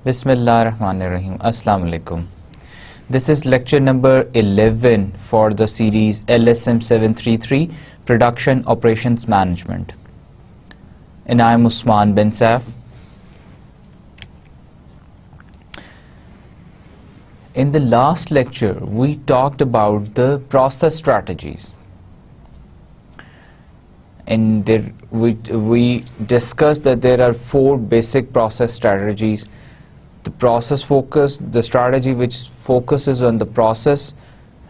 Bismillahirrahmanirrahim. Assalamu alaikum. This is lecture number 11 for the series LSM 733 Production Operations Management. And I am Usman bin Saif. In the last lecture, we talked about the process strategies. And there we discussed that there are 4 basic process strategies. The process focus, the strategy which focuses on the process,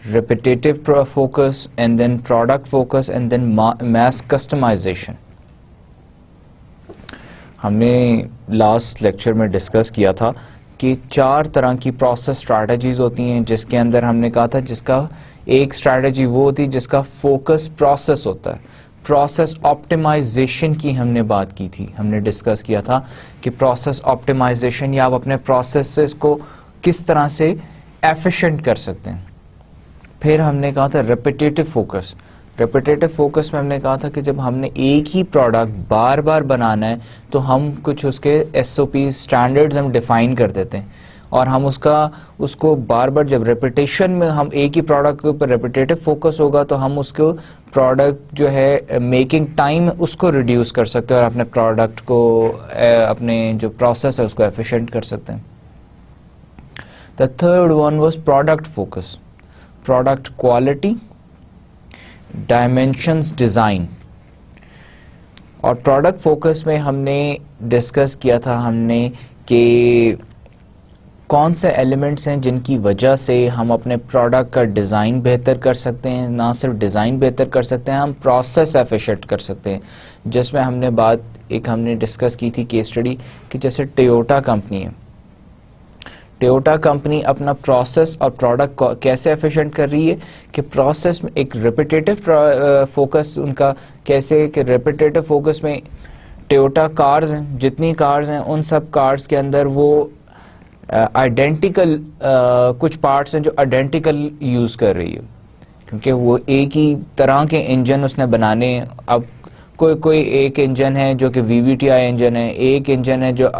repetitive focus, and then product focus, and then mass customization. हमने last lecture में discuss किया था कि 4 तरह की process strategies होती हैं, जिसके अंदर हमने कहा था जिसका एक स्ट्रैटेजी वो होती है जिसका फोकस प्रोसेस होता है. प्रोसेस ऑप्टिमाइजेशन की हमने बात की थी, हमने डिस्कस किया था कि प्रोसेस ऑप्टिमाइजेशन या आप अपने प्रोसेसेस को किस तरह से एफिशिएंट कर सकते हैं. फिर हमने कहा था रेपिटेटिव फोकस. रेपिटेटिव फोकस में हमने कहा था कि जब हमने एक ही प्रोडक्ट बार बार बनाना है तो हम कुछ उसके एसओपी स्टैंडर्ड्स हम डिफाइन कर देते हैं और हम उसको बार बार जब रेपिटेशन में हम एक ही प्रोडक्ट के ऊपर रेपिटेटिव फोकस होगा तो हम उसको प्रोडक्ट जो है मेकिंग टाइम उसको रिड्यूस कर सकते हैं और अपने प्रोडक्ट को अपने जो प्रोसेस है उसको एफिशिएंट कर सकते हैं. The third one was product focus. Product quality, dimensions, design. और प्रोडक्ट फोकस में हमने डिस्कस किया था हमने कि कौन से एलिमेंट्स हैं जिनकी वजह से हम अपने प्रोडक्ट का डिज़ाइन बेहतर कर सकते हैं. ना सिर्फ डिज़ाइन बेहतर कर सकते हैं, हम प्रोसेस एफिशिएंट कर सकते हैं. जिसमें हमने डिस्कस की थी केस स्टडी कि जैसे टोयोटा कंपनी है. टोयोटा कंपनी अपना प्रोसेस और प्रोडक्ट कैसे एफिशिएंट कर रही है कि प्रोसेस में एक रिपीटेटिव फोकस उनका कैसे कि रिपीटेटिव फोकस में टोयोटा कार्स हैं, जितनी कार्स हैं उन सब कार्स के अंदर वो आइडेंटिकल कुछ पार्ट्स हैं जो आइडेंटिकल यूज़ कर रही है क्योंकि वो एक ही तरह के इंजन उसने बनाने. अब कोई एक इंजन है जो कि VVTi इंजन है, एक इंजन है जो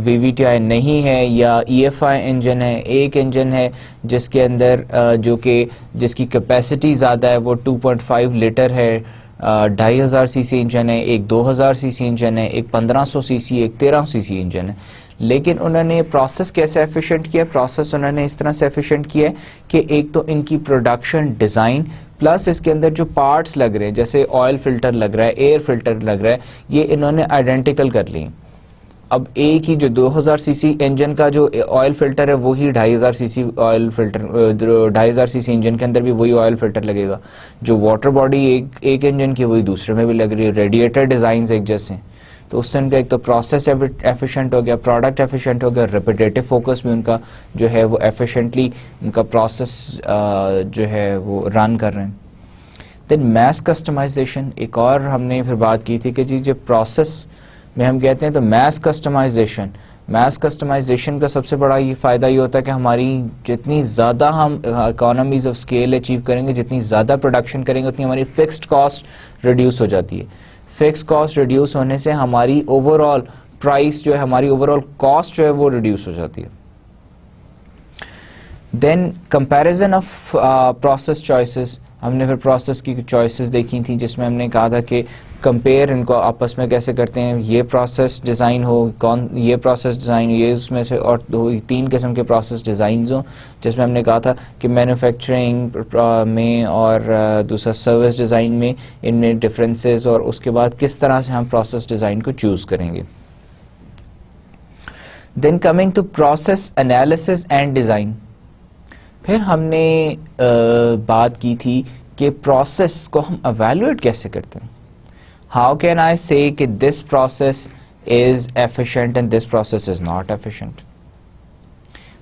VVTi नहीं है या EFI इंजन है, एक इंजन है जिसके अंदर जो कि जिसकी कैपेसिटी ज़्यादा है वो 2.5 लीटर है, 2500 सीसी इंजन है, एक 2000 सीसी इंजन है, एक 1500 सीसी, एक 1300 सीसी इंजन है. लेकिन उन्होंने प्रोसेस कैसे एफिशिएंट किया. प्रोसेस उन्होंने इस तरह से एफिशिएंट किया है कि एक तो इनकी प्रोडक्शन डिज़ाइन प्लस इसके अंदर जो पार्ट्स लग रहे हैं जैसे ऑयल फिल्टर लग रहा है, एयर फिल्टर लग रहा है, ये इन्होंने आइडेंटिकल कर लिए. अब एक ही जो 2000 सीसी इंजन का जो ऑयल फिल्टर है वही 2500 CC oil filter 2500 CC engine के अंदर भी वही ऑयल फिल्टर लगेगा. जो वाटर बॉडी एक इंजन की वही दूसरे में भी लग रही है. रेडिएटर डिज़ाइन एक जैसे हैं तो उससे उनका एक तो प्रोसेस एफिशिएंट हो गया, प्रोडक्ट एफिशिएंट हो गया, रिपीटेटिव फोकस भी उनका जो है वो एफिशिएंटली उनका प्रोसेस जो है वो रन कर रहे हैं. देन मैस कस्टमाइजेशन एक और हमने फिर बात की थी कि जी जब प्रोसेस में हम कहते हैं तो मैस कस्टमाइजेशन का सबसे बड़ा ये फ़ायदा ये होता है कि हमारी जितनी ज़्यादा हम इकोनॉमीज़ ऑफ स्केल अचीव करेंगे, जितनी ज़्यादा प्रोडक्शन करेंगे उतनी हमारी फिक्स्ड कॉस्ट रिड्यूस हो जाती है. फिक्स्ड कॉस्ट रिड्यूस होने से हमारी ओवरऑल प्राइस जो है हमारी ओवरऑल कॉस्ट जो है वो रिड्यूस हो जाती है. Then comparison of process choices. हमने फिर प्रोसेस की चॉइसेस देखी थी जिसमें हमने कहा था कि कंपेयर इनको आपस में कैसे करते हैं. ये प्रोसेस डिज़ाइन हो ये प्रोसेस डिज़ाइन ये उसमें से और 3 किस्म के प्रोसेस डिज़ाइंस हों जिसमें हमने कहा था कि मैन्युफैक्चरिंग में और दूसरा सर्विस डिज़ाइन में इनमें डिफरेंसेस और उसके बाद किस तरह से हम प्रोसेस डिज़ाइन को चूज़ करेंगे. Then coming to process analysis and design. फिर हमने बात की थी कि प्रोसेस को हम एवेलुएट कैसे करते हैं. हाउ कैन आई से कि this process is efficient and this process is not efficient.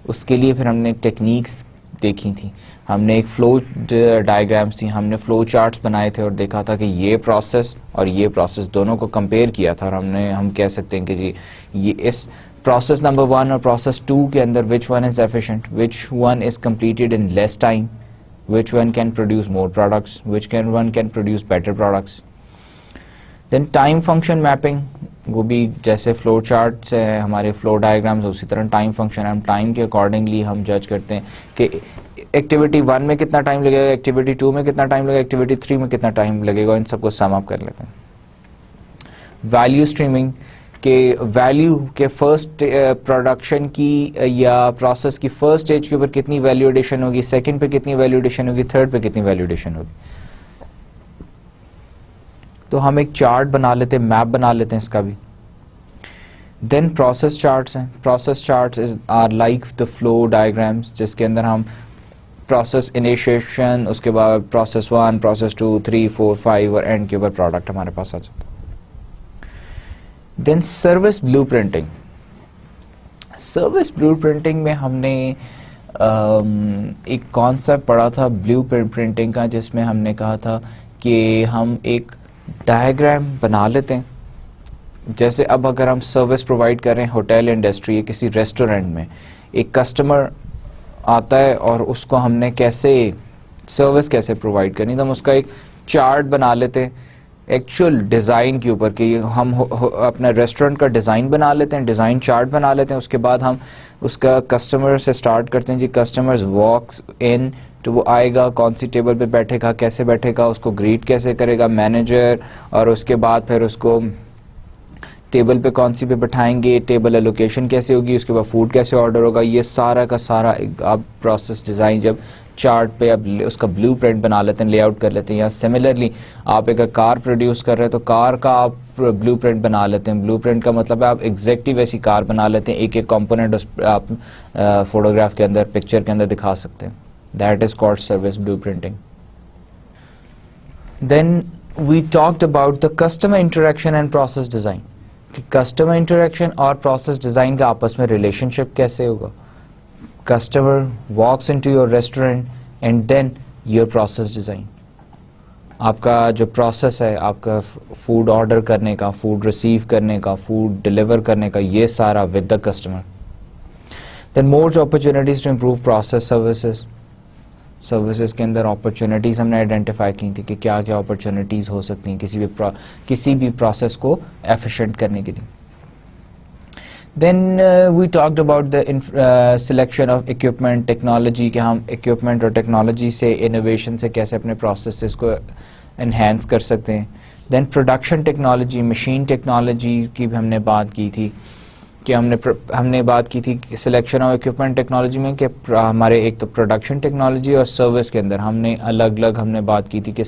उसके लिए फिर हमने टेक्निक्स देखी थी. हमने एक फ्लो डायग्राम्स थी, हमने फ्लो चार्ट्स बनाए थे और देखा था कि ये प्रोसेस और ये प्रोसेस दोनों को कंपेयर किया था और हम कह सकते हैं कि जी ये इस प्रोसेस नंबर 1 और प्रोसेस 2 के अंदर which one is efficient, which one is completed in less time, which one can produce more products, one can produce better products. Then time function mapping, वो भी जैसे फ्लो चार्ट से हमारे flow diagrams, उसी तरह time function, हम time के accordingly हम जज करते हैं कि एक्टिविटी 1 में कितना टाइम लगेगा, एक्टिविटी 2 में कितना टाइम लगेगा, एक्टिविटी 3 में कितना टाइम लगेगा, इन सबको सम अप कर लेते हैं। वैल्यू स्ट्रीमिंग के वैल्यू के फर्स्ट प्रोडक्शन की या प्रोसेस की फर्स्ट स्टेज के ऊपर कितनी वैल्यू एडिशन होगी, सेकंड पे कितनी वैल्यू एडिशन होगी, थर्ड पे कितनी वैल्यू एडिशन होगी। तो हम एक चार्ट बना लेते हैं, मैप बना लेते हैं इसका भी। देन प्रोसेस चार्ट्स हैं। Process charts are like the flow diagrams, जिसके अंदर हम प्रोसेस इनिशिएशन, उसके बाद प्रोसेस 1, प्रोसेस 2, 3, 4, 5 और एंड के ऊपर प्रोडक्ट हमारे पास आ जाता है। Then service blueprinting. Service blueprinting में हमने एक कॉन्सेप्ट पढ़ा था ब्लूप्रिंटिंग का, जिसमें हमने कहा था कि हम एक डायग्राम बना लेते हैं। जैसे अब अगर हम सर्विस प्रोवाइड कर रहे हैं होटल इंडस्ट्री या किसी रेस्टोरेंट में, एक कस्टमर आता है और उसको हमने कैसे सर्विस कैसे प्रोवाइड करनी, तो हम उसका एक चार्ट बना लेते हैं एक्चुअल डिज़ाइन के ऊपर कि हम अपना रेस्टोरेंट का डिज़ाइन बना लेते हैं, डिज़ाइन चार्ट बना लेते हैं। उसके बाद हम उसका कस्टमर से स्टार्ट करते हैं जी, कस्टमर्स वॉक्स इन, तो वो आएगा, कौन सी टेबल पे बैठेगा, कैसे बैठेगा, उसको ग्रीट कैसे करेगा मैनेजर, और उसके बाद फिर उसको टेबल पे कौन सी पे बैठाएंगे, टेबल एलोकेशन कैसे होगी, उसके बाद फूड कैसे ऑर्डर होगा। ये सारा का सारा आप प्रोसेस डिज़ाइन जब चार्ट पे अब उसका ब्लूप्रिंट बना लेते हैं, लेआउट कर लेते हैं। या सिमिलरली आप एक कार प्रोड्यूस कर रहे हैं तो कार का आप ब्लूप्रिंट बना लेते हैं। ब्लूप्रिंट का मतलब है आप एग्जैक्टली वैसी कार बना लेते हैं, एक एक कंपोनेंट उस आप फोटोग्राफ के अंदर, पिक्चर के अंदर दिखा सकते हैं। That is called service blueprinting. Then we talked about the customer interaction and process design, कि कस्टमर इंटरेक्शन और प्रोसेस डिज़ाइन का आपस में रिलेशनशिप कैसे होगा। Customer walks into your restaurant and then your process design, आपका जो प्रोसेस है आपका फूड ऑर्डर करने का, फूड रिसीव करने का, फूड डिलीवर करने का, ये सारा with the customer. Then more opportunities to improve process services. Services के अंदर अपॉर्चुनिटीज़ हमने आइडेंटिफाई की थी कि क्या क्या अपॉर्चुनिटीज़ हो सकती हैं किसी भी प्रोसेस को एफिशिएंट करने के लिए। Then we talked about the selection of equipment technology, कि हम इक्विपमेंट और टेक्नोलॉजी से, इनोवेशन से कैसे अपने प्रोसेसेस को एनहेंस कर सकते हैं। Then production technology, machine technology की भी हमने बात की थी, कि हमने बात की थी सिलेक्शन ऑफ इक्विपमेंट टेक्नोलॉजी में कि हमारे एक तो प्रोडक्शन टेक्नोलॉजी और सर्विस के अंदर हमने अलग अलग हमने बात की थी कि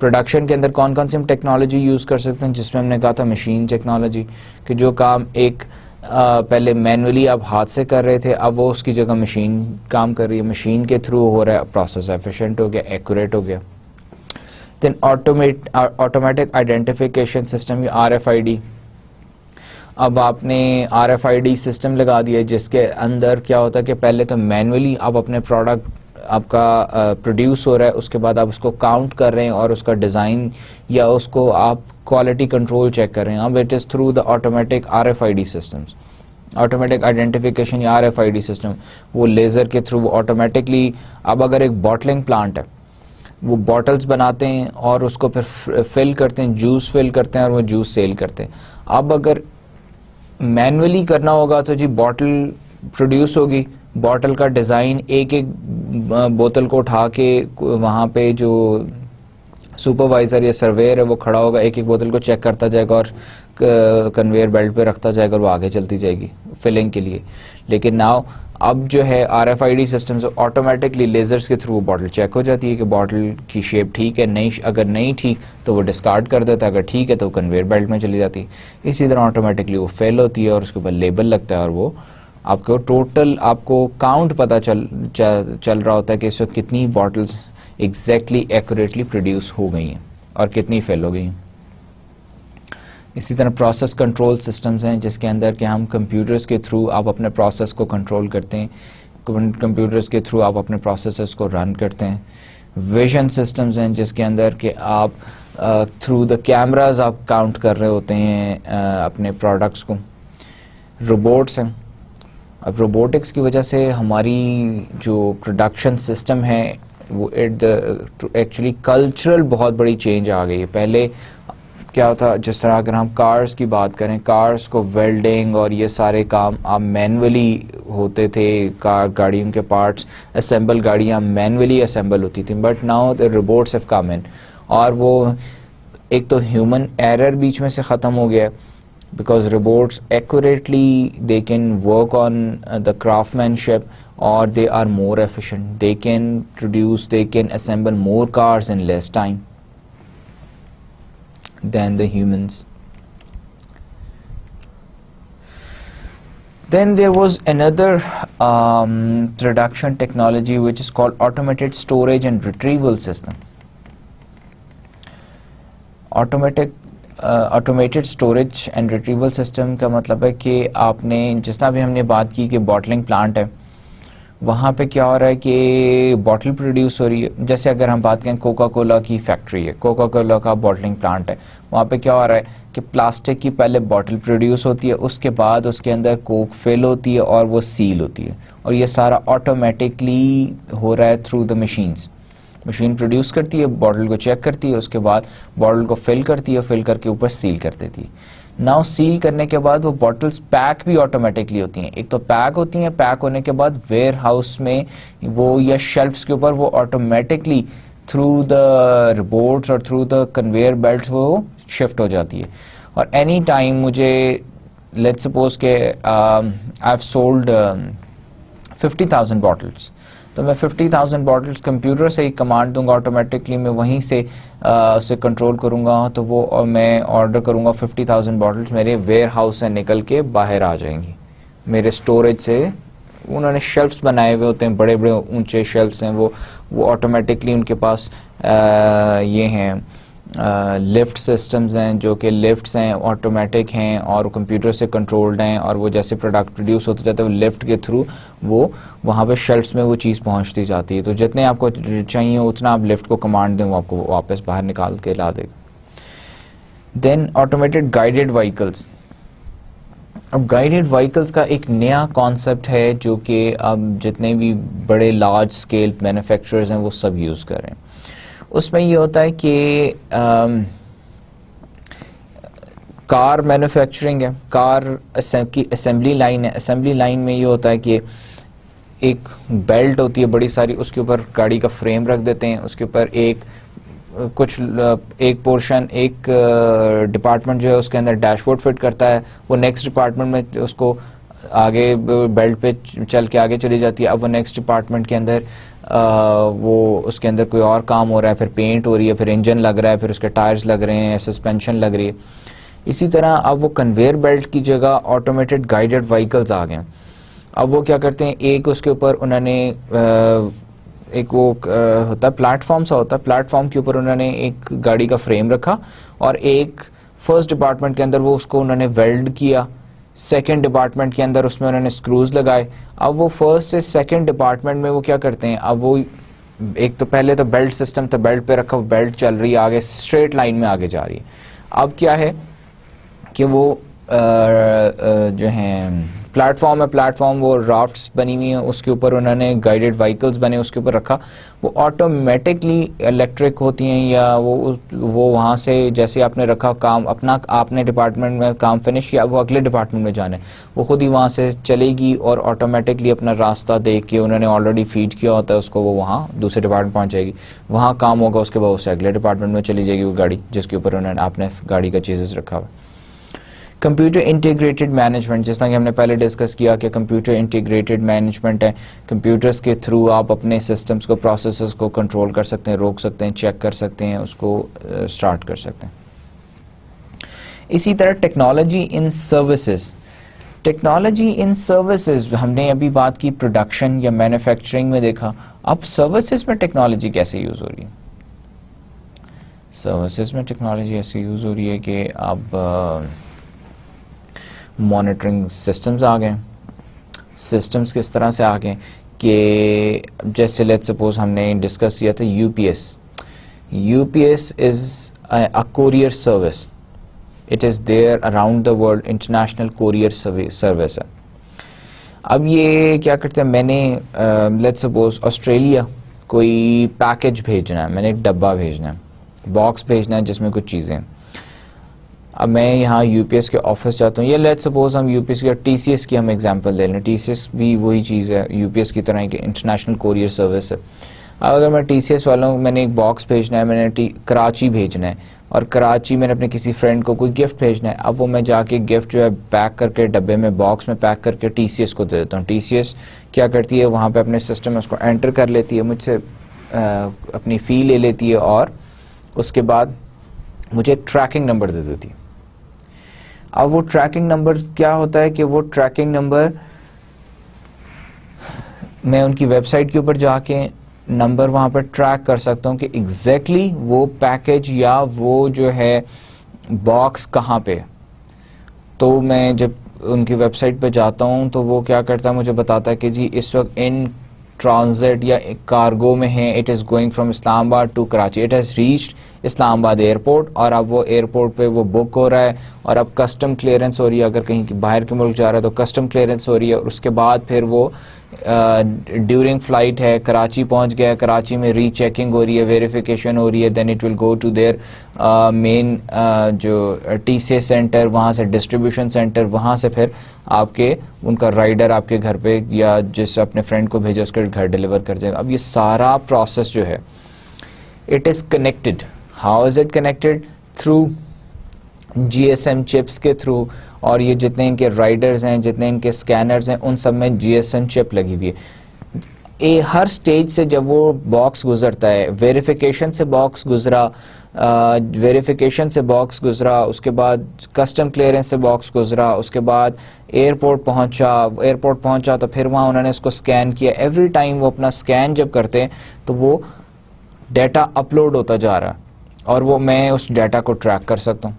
प्रोडक्शन के अंदर कौन कौन सी हम टेक्नोलॉजी यूज़ कर सकते हैं, जिसमें हमने कहा था मशीन टेक्नोलॉजी, कि जो काम एक पहले मैनुअली आप हाथ से कर रहे थे, अब वो उसकी जगह मशीन काम कर रही है, मशीन के थ्रू हो रहा है, प्रोसेस एफिशिएंट हो गया, एक्यूरेट हो गया। Then automatic identification system, RFID, अब आपने RFID सिस्टम लगा दिया जिसके अंदर क्या होता है कि पहले तो मैनुअली आप अपने प्रोडक्ट आपका प्रोड्यूस हो रहा है, उसके बाद आप उसको काउंट कर रहे हैं और उसका डिज़ाइन या उसको आप क्वालिटी कंट्रोल चेक कर रहे हैं। अब it is through the automatic RFID systems, automatic identification या RFID सिस्टम, वो लेज़र के थ्रू ऑटोमेटिकली, अब अगर एक बॉटलिंग प्लांट है, वो बॉटल्स बनाते हैं और उसको फिर फिल करते हैं, जूस फिल करते हैं और वो जूस सेल करते हैं। अब अगर मैनुअली करना होगा तो जी बॉटल प्रोड्यूस होगी, बॉटल का डिज़ाइन एक एक बोतल को उठा के वहाँ पे जो सुपरवाइज़र या सर्वेयर है वो खड़ा होगा, एक एक बोतल को चेक करता जाएगा और कन्वेयर बेल्ट पे रखता जाएगा और वो आगे चलती जाएगी फिलिंग के लिए। लेकिन नाउ अब जो है RFID सिस्टम से ऑटोमेटिकली लेजर्स के थ्रू बॉटल चेक हो जाती है कि बॉटल की शेप ठीक है, नहीं, अगर नहीं ठीक तो वो डिस्कार्ड कर देता है, अगर ठीक है तो कन्वेयर बेल्ट में चली जाती है। इसी तरह ऑटोमेटिकली वो फेल होती है और उसके ऊपर लेबल लगता है और वो आपको टोटल आपको काउंट पता चल रहा होता है कि इस वक्त कितनी बॉटल्स एग्जैक्टली एक्यूरेटली प्रोड्यूस हो गई हैं और कितनी फेल हो गई हैं। इसी तरह प्रोसेस कंट्रोल सिस्टम्स हैं जिसके अंदर कि हम कंप्यूटर्स के थ्रू आप अपने प्रोसेस को कंट्रोल करते हैं, कंप्यूटर्स के थ्रू आप अपने प्रोसेसेस को रन करते हैं। विजन सिस्टम्स हैं जिसके अंदर कि आप थ्रू द कैमराज आप काउंट कर रहे होते हैं अपने प्रोडक्ट्स को। रोबोट्स हैं, अब रोबोटिक्स की वजह से हमारी जो प्रोडक्शन सिस्टम है वो एक्चुअली कल्चरल बहुत बड़ी चेंज आ गई है। पहले क्या होता, जिस तरह अगर हम कार्स की बात करें, कार्स को वेल्डिंग और ये सारे काम आप मैनुअली होते थे, कार गाड़ियों के पार्ट्स असेंबल, गाड़ियाँ मैनुअली असेंबल होती थी, but now the robots have come in, और वो एक तो ह्यूमन एरर बीच में से ख़त्म हो गया because robots accurately they can work on the craftsmanship, or they are more efficient, they can produce, they can assemble more cars in less time than the humans. Then there was another production technology which is called automated storage and retrieval system. Automated storage and retrieval system का मतलब है कि आपने जिस तरह भी हमने बात की कि बॉटलिंग प्लांट है, वहाँ पे क्या हो रहा है कि बॉटल प्रोड्यूस हो रही है। जैसे अगर हम बात करें कोका कोला की फैक्ट्री है, कोका कोला का बॉटलिंग प्लांट है, वहाँ पे क्या हो रहा है कि प्लास्टिक की पहले बॉटल प्रोड्यूस होती है, उसके बाद उसके अंदर कोक फिल होती है और वो सील होती है, और ये सारा ऑटोमेटिकली हो रहा है through the machines. Machine produce करती है, बॉटल को चेक करती है, उसके बाद बॉटल को फिल करती है, फिल करके ऊपर सील कर देती है। नाउ सील करने के बाद वो बॉटल्स पैक भी ऑटोमेटिकली होती हैं। एक तो पैक होती हैं, पैक होने के बाद वेयर हाउस में वो या शेल्फ्स के ऊपर वो ऑटोमेटिकली थ्रू द रोबोट्स और थ्रू द कन्वेयर बेल्ट्स वो शिफ्ट हो जाती है। और एनी टाइम मुझे लेट्स सपोज के आई हैव सोल्ड 50,000 बॉटल्स, तो मैं 50,000 बॉटल्स कंप्यूटर से ही कमांड दूंगा, ऑटोमेटिकली मैं वहीं से उसे कंट्रोल करूंगा, तो वो और मैं ऑर्डर करूंगा 50,000 बॉटल्स मेरे वेयर हाउस से निकल के बाहर आ जाएंगी मेरे स्टोरेज से। उन्होंने शेल्फ्स बनाए हुए होते हैं, बड़े बड़े ऊंचे शेल्फ्स हैं, वो ऑटोमेटिकली उनके पास ये हैं लिफ्ट सिस्टम्स हैं, जो कि लिफ्ट्स हैं, ऑटोमेटिक हैं और कंप्यूटर से कंट्रोल्ड हैं, और वो जैसे प्रोडक्ट प्रोड्यूस होते जाते हैं वो लिफ्ट के थ्रू वो वहाँ पे शेल्फ्स में वो चीज़ पहुँचती जाती है। तो जितने आपको चाहिए उतना आप लिफ्ट को कमांड दें, वो आपको वापस बाहर निकाल के ला देगा। Then automated guided vehicles. अब गाइडेड व्हीकल्स का एक नया कॉन्सेप्ट है जो कि अब जितने भी बड़े लार्ज स्केल मैन्युफैक्चरर्स हैं वो सब यूज़ कर रहे हैं। उसमें ये होता है कि कार मैन्युफैक्चरिंग है, कार की असेंबली लाइन है। असेंबली लाइन में ये होता है कि एक बेल्ट होती है बड़ी सारी, उसके ऊपर गाड़ी का फ्रेम रख देते हैं, उसके ऊपर एक पोर्शन, एक डिपार्टमेंट जो है उसके अंदर डैशबोर्ड फिट करता है, वो नेक्स्ट डिपार्टमेंट में उसको आगे बेल्ट पे चल के आगे चली जाती है। अब वो नेक्स्ट डिपार्टमेंट के अंदर वो उसके अंदर कोई और काम हो रहा है, फिर पेंट हो रही है, फिर इंजन लग रहा है, फिर उसके टायर्स लग रहे हैं, सस्पेंशन लग रही है। इसी तरह अब वो कन्वेयर बेल्ट की जगह ऑटोमेटेड गाइडेड व्हीकल्स आ गए। अब वो क्या करते हैं, एक उसके ऊपर उन्होंने एक वो होता है प्लेटफॉर्म सा होता है, प्लेटफॉर्म के ऊपर उन्होंने एक गाड़ी का फ्रेम रखा और एक फर्स्ट डिपार्टमेंट के अंदर वो उसको उन्होंने वेल्ड किया, सेकंड डिपार्टमेंट के अंदर उसमें उन्होंने स्क्रूज लगाए। अब वो फर्स्ट से सेकंड डिपार्टमेंट में वो क्या करते हैं, अब वो एक तो पहले तो बेल्ट सिस्टम तो बेल्ट पे रखा, बेल्ट चल रही है आगे स्ट्रेट लाइन में आगे जा रही है। अब क्या है कि वो जो है प्लेटफॉर्म है, प्लेटफॉर्म वो राफ्ट्स बनी हुई हैं, उसके ऊपर उन्होंने गाइडेड व्हीकल्स बने उसके ऊपर रखा, वो ऑटोमेटिकली इलेक्ट्रिक होती हैं या वो वहाँ से जैसे आपने रखा काम अपना, आपने डिपार्टमेंट में काम फिनिश किया, वो अगले डिपार्टमेंट में जाने, वो खुद ही वहाँ से चलेगी और ऑटोमेटिकली अपना रास्ता देख के उन्होंने ऑलरेडी फीड किया होता है उसको, वो वहाँ दूसरे डिपार्टमेंट पहुँच जाएगी, वहाँ काम होगा, उसके बाद उससे अगले डिपार्टमेंट में चली जाएगी वो गाड़ी जिसके ऊपर उन्होंने आपने गाड़ी का चीज़ेस रखा हुआ। कंप्यूटर इंटीग्रेटेड मैनेजमेंट, जिस तरह कि हमने पहले डिस्कस किया कि कंप्यूटर इंटीग्रेटेड मैनेजमेंट है, कंप्यूटर्स के थ्रू आप अपने सिस्टम्स को, प्रोसेसेस को कंट्रोल कर सकते हैं, रोक सकते हैं, चेक कर सकते हैं, उसको स्टार्ट कर सकते हैं। इसी तरह technology in services, technology in services हमने अभी बात की प्रोडक्शन या मैन्युफैक्चरिंग में देखा, अब सर्विसेज में टेक्नोलॉजी कैसे यूज़ हो रही है। सर्विसेज में टेक्नोलॉजी ऐसे यूज़ हो रही है कि अब मॉनिटरिंग सिस्टम्स आ गए। सिस्टम्स किस तरह से आ गए कि जैसे लेट्स सपोज हमने डिस्कस किया था UPS, UPS is a courier service, it is there around the world, international courier service है। अब ये क्या करते हैं, मैंने लेट्स सपोज ऑस्ट्रेलिया कोई पैकेज भेजना है, मैंने एक डब्बा भेजना है, बॉक्स भेजना है जिसमें कुछ चीज़ें, अब मैं यहाँ यूपीएस के ऑफिस जाता हूँ, या लेट्स सपोज हम यूपीएस या टीसीएस की हम एग्जांपल ले लें। टीसीएस भी वही चीज़ है, यूपीएस की तरह एक इंटरनेशनल कोरियर सर्विस है। अब अगर मैं टीसीएस वालों को मैंने एक बॉक्स भेजना है, मैंने कराची भेजना है, और कराची मैंने अपने किसी फ्रेंड को कोई गिफ्ट भेजना है, अब वो मैं जाके गिफ्ट जो है पैक करके डब्बे में बॉक्स में पैक करके टीसीएस को दे देता हूँ। टीसीएस क्या करती है, वहाँ पे अपने सिस्टम में उसको एंटर कर लेती है, मुझसे अपनी फ़ी ले लेती है, और उसके बाद मुझे एक ट्रैकिंग नंबर दे देती है। अब वो ट्रैकिंग नंबर क्या होता है कि वो ट्रैकिंग नंबर मैं उनकी वेबसाइट के ऊपर जाके नंबर वहाँ पर ट्रैक कर सकता हूँ कि एग्जैक्टली वो पैकेज या वो जो है बॉक्स कहाँ पे। तो मैं जब उनकी वेबसाइट पे जाता हूँ तो वो क्या करता है, मुझे बताता है कि जी इस वक्त इन ट्रांजिट या कार्गो में है, it is going from Islamabad to Karachi, it has reached Islamabad airport, और अब वो एयरपोर्ट पे वो बुक हो रहा है, और अब कस्टम क्लियरेंस हो रही है, अगर कहीं बाहर के मुल्क जा रहा है तो कस्टम क्लियरेंस हो रही है, और उसके बाद फिर वो ड्यूरिंग फ्लाइट है, कराची पहुंच गया, कराची में रीचेकिंग हो रही है, वेरिफिकेशन हो रही है, then it will go to their main जो टीसीएस सेंटर, वहाँ से डिस्ट्रीब्यूशन सेंटर, वहाँ से फिर आपके उनका राइडर आपके घर पे या जिस अपने फ्रेंड को भेजा उसके घर डिलीवर कर जाएगा। अब ये सारा प्रोसेस जो है it is connected. How is it connected? Through GSM chips के थ्रू, और ये जितने इनके राइडर्स हैं, जितने इनके स्कैनर्स हैं, उन सब में जीएसएम चिप लगी हुई है। हर स्टेज से जब वो बॉक्स गुजरता है, वेरिफिकेशन से बॉक्स गुजरा, उसके बाद कस्टम क्लियरेंस से बॉक्स गुजरा, उसके बाद एयरपोर्ट पहुंचा तो फिर वहाँ उन्होंने उसको स्कैन किया। एवरी टाइम वो अपना स्कैन जब करते हैं तो वो डाटा अपलोड होता जा रहा है, और वो मैं उस डाटा को ट्रैक कर सकता हूँ।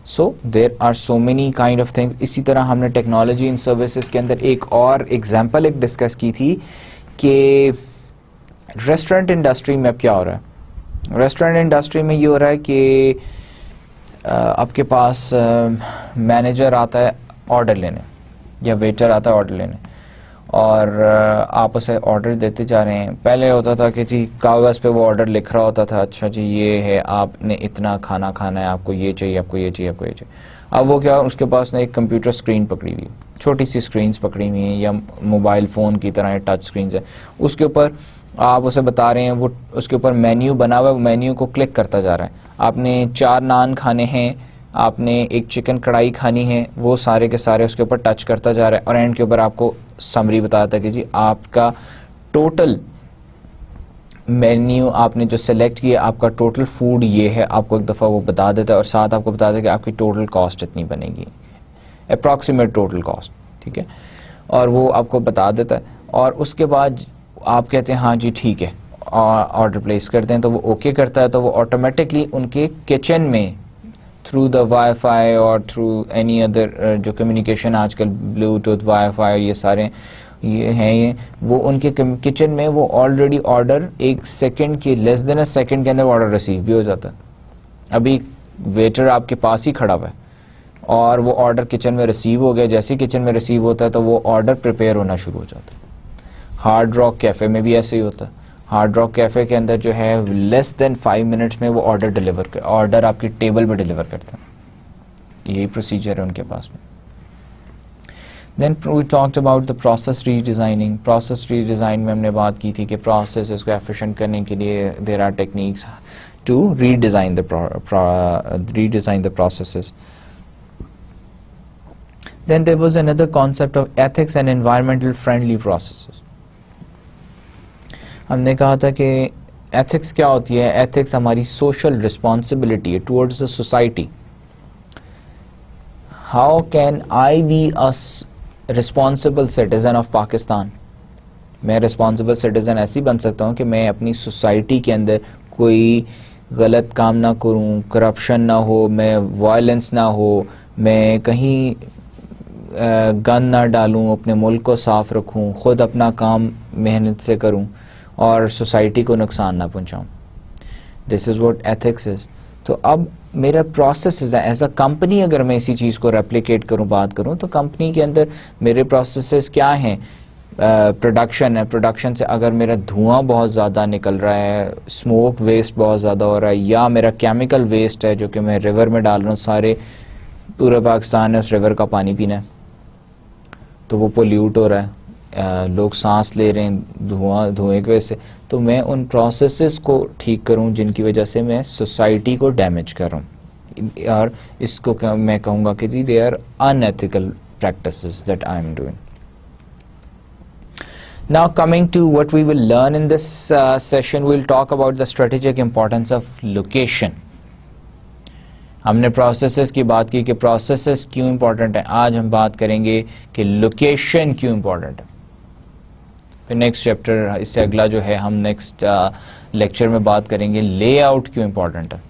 So there are so many kind of things. इसी तरह हमने टेक्नोलॉजी इन सर्विसेज के अंदर एक और एग्जांपल एक डिस्कस की थी कि रेस्टोरेंट इंडस्ट्री में अब क्या हो रहा है। रेस्टोरेंट इंडस्ट्री में ये हो रहा है कि आपके पास मैनेजर आता है ऑर्डर लेने, या वेटर आता है ऑर्डर लेने, और आप उसे ऑर्डर देते जा रहे हैं। पहले होता था कि जी कागज़ पे वो ऑर्डर लिख रहा होता था, अच्छा जी ये है, आपने इतना खाना खाना है, आपको ये चाहिए, आपको ये चाहिए, आपको ये चाहिए। अब वो क्या, उसके पास ने एक कंप्यूटर स्क्रीन पकड़ी हुई, छोटी सी स्क्रीन्स पकड़ी हुई हैं, या मोबाइल फ़ोन की तरह टच स्क्रीन्स है, उसके ऊपर आप उसे बता रहे हैं, वो उसके ऊपर मेन्यू बना हुआ है, वो मेन्यू को क्लिक करता जा रहा है। आपने 4 नान खाने हैं, आपने एक चिकन कढ़ाई खानी है, वो सारे के सारे उसके ऊपर टच करता जा रहा है, और एंड के ऊपर आपको समरी बताता है कि जी आपका टोटल मेन्यू आपने जो सेलेक्ट किया, आपका टोटल फूड ये है, आपको एक दफ़ा वो बता देता है, और साथ आपको बता देता है कि आपकी टोटल कॉस्ट इतनी बनेगी, अप्रॉक्सीमेट टोटल कॉस्ट, ठीक है, और वो आपको बता देता है। और उसके बाद आप कहते हैं हाँ जी ठीक है, ऑर्डर प्लेस करते हैं, तो वो ओके करता है, तो वो ऑटोमेटिकली उनके किचन में थ्रू द वाईफाई और थ्रू एनी अदर जो कम्युनिकेशन आजकल ब्लूटूथ, वाईफाई और ये सारे ये हैं, ये वो उनके किचन में वो ऑलरेडी ऑर्डर 1 सेकंड के लेस देन अ सेकंड के अंदर ऑर्डर रिसीव भी हो जाता है। अभी वेटर आपके पास ही खड़ा हुआ है और वो ऑर्डर किचन में रिसीव हो गया। जैसे ही किचन में रिसीव होता है तो वो ऑर्डर प्रिपेयर होना शुरू हो जाता है। हार्ड रॉक कैफ़े में भी ऐसे ही होता है। हार्ड रॉक कैफ़े के अंदर जो है लेस देन 5 मिनट्स में वो ऑर्डर आपकी टेबल पर डिलीवर करता है। यही प्रोसीजर है उनके पास में। Then we talked about the process redesigning. Process redesign में हमने बात की थी कि प्रोसेस को एफिशिएंट करने के लिए there are techniques to redesign the processes. Then there was another concept of ethics and environmental friendly processes. हमने कहा था कि एथिक्स क्या होती है। एथिक्स हमारी सोशल रिस्पॉन्सिबिलिटी है towards the society. How can I be a responsible citizen of Pakistan. मैं रिस्पॉन्सिबल सिटीजन ऐसी बन सकता हूँ कि मैं अपनी सोसाइटी के अंदर कोई गलत काम ना करूँ, करप्शन ना हो, मैं वायलेंस ना हो, मैं कहीं गन ना डालूं, अपने मुल्क को साफ़ रखूं, ख़ुद अपना काम मेहनत से करूं और सोसाइटी को नुकसान ना पहुंचाऊं। This is what ethics is. तो अब मेरा process is as a company, अगर मैं इसी चीज़ को रेप्लिकेट करूं, बात करूं, तो कंपनी के अंदर मेरे प्रोसेसेस क्या हैं। प्रोडक्शन है, प्रोडक्शन से अगर मेरा धुआं बहुत ज़्यादा निकल रहा है, स्मोक वेस्ट बहुत ज़्यादा हो रहा है, या मेरा केमिकल वेस्ट है जो कि मैं रिवर में डाल रहा हूँ, सारे पूरे पाकिस्तान ने उस रिवर का पानी पीना है, तो वो पोल्यूट हो रहा है, लोग सांस ले रहे हैं धुएं की वजह से, तो मैं उन प्रोसेसेस को ठीक करूं जिनकी वजह से मैं सोसाइटी को डैमेज कर रहा हूं, और इसको मैं कहूँगा कि जी they are unethical practices that I am doing. Now coming to what we will learn in this session, we will talk about the strategic importance of location. हमने प्रोसेसेस की बात की कि प्रोसेसेस क्यों इंपॉर्टेंट है, आज हम बात करेंगे कि लोकेशन क्यों इंपॉर्टेंट है. फिर नेक्स्ट चैप्टर, इससे अगला जो है हम नेक्स्ट लेक्चर में बात करेंगे लेआउट क्यों इंपॉर्टेंट है.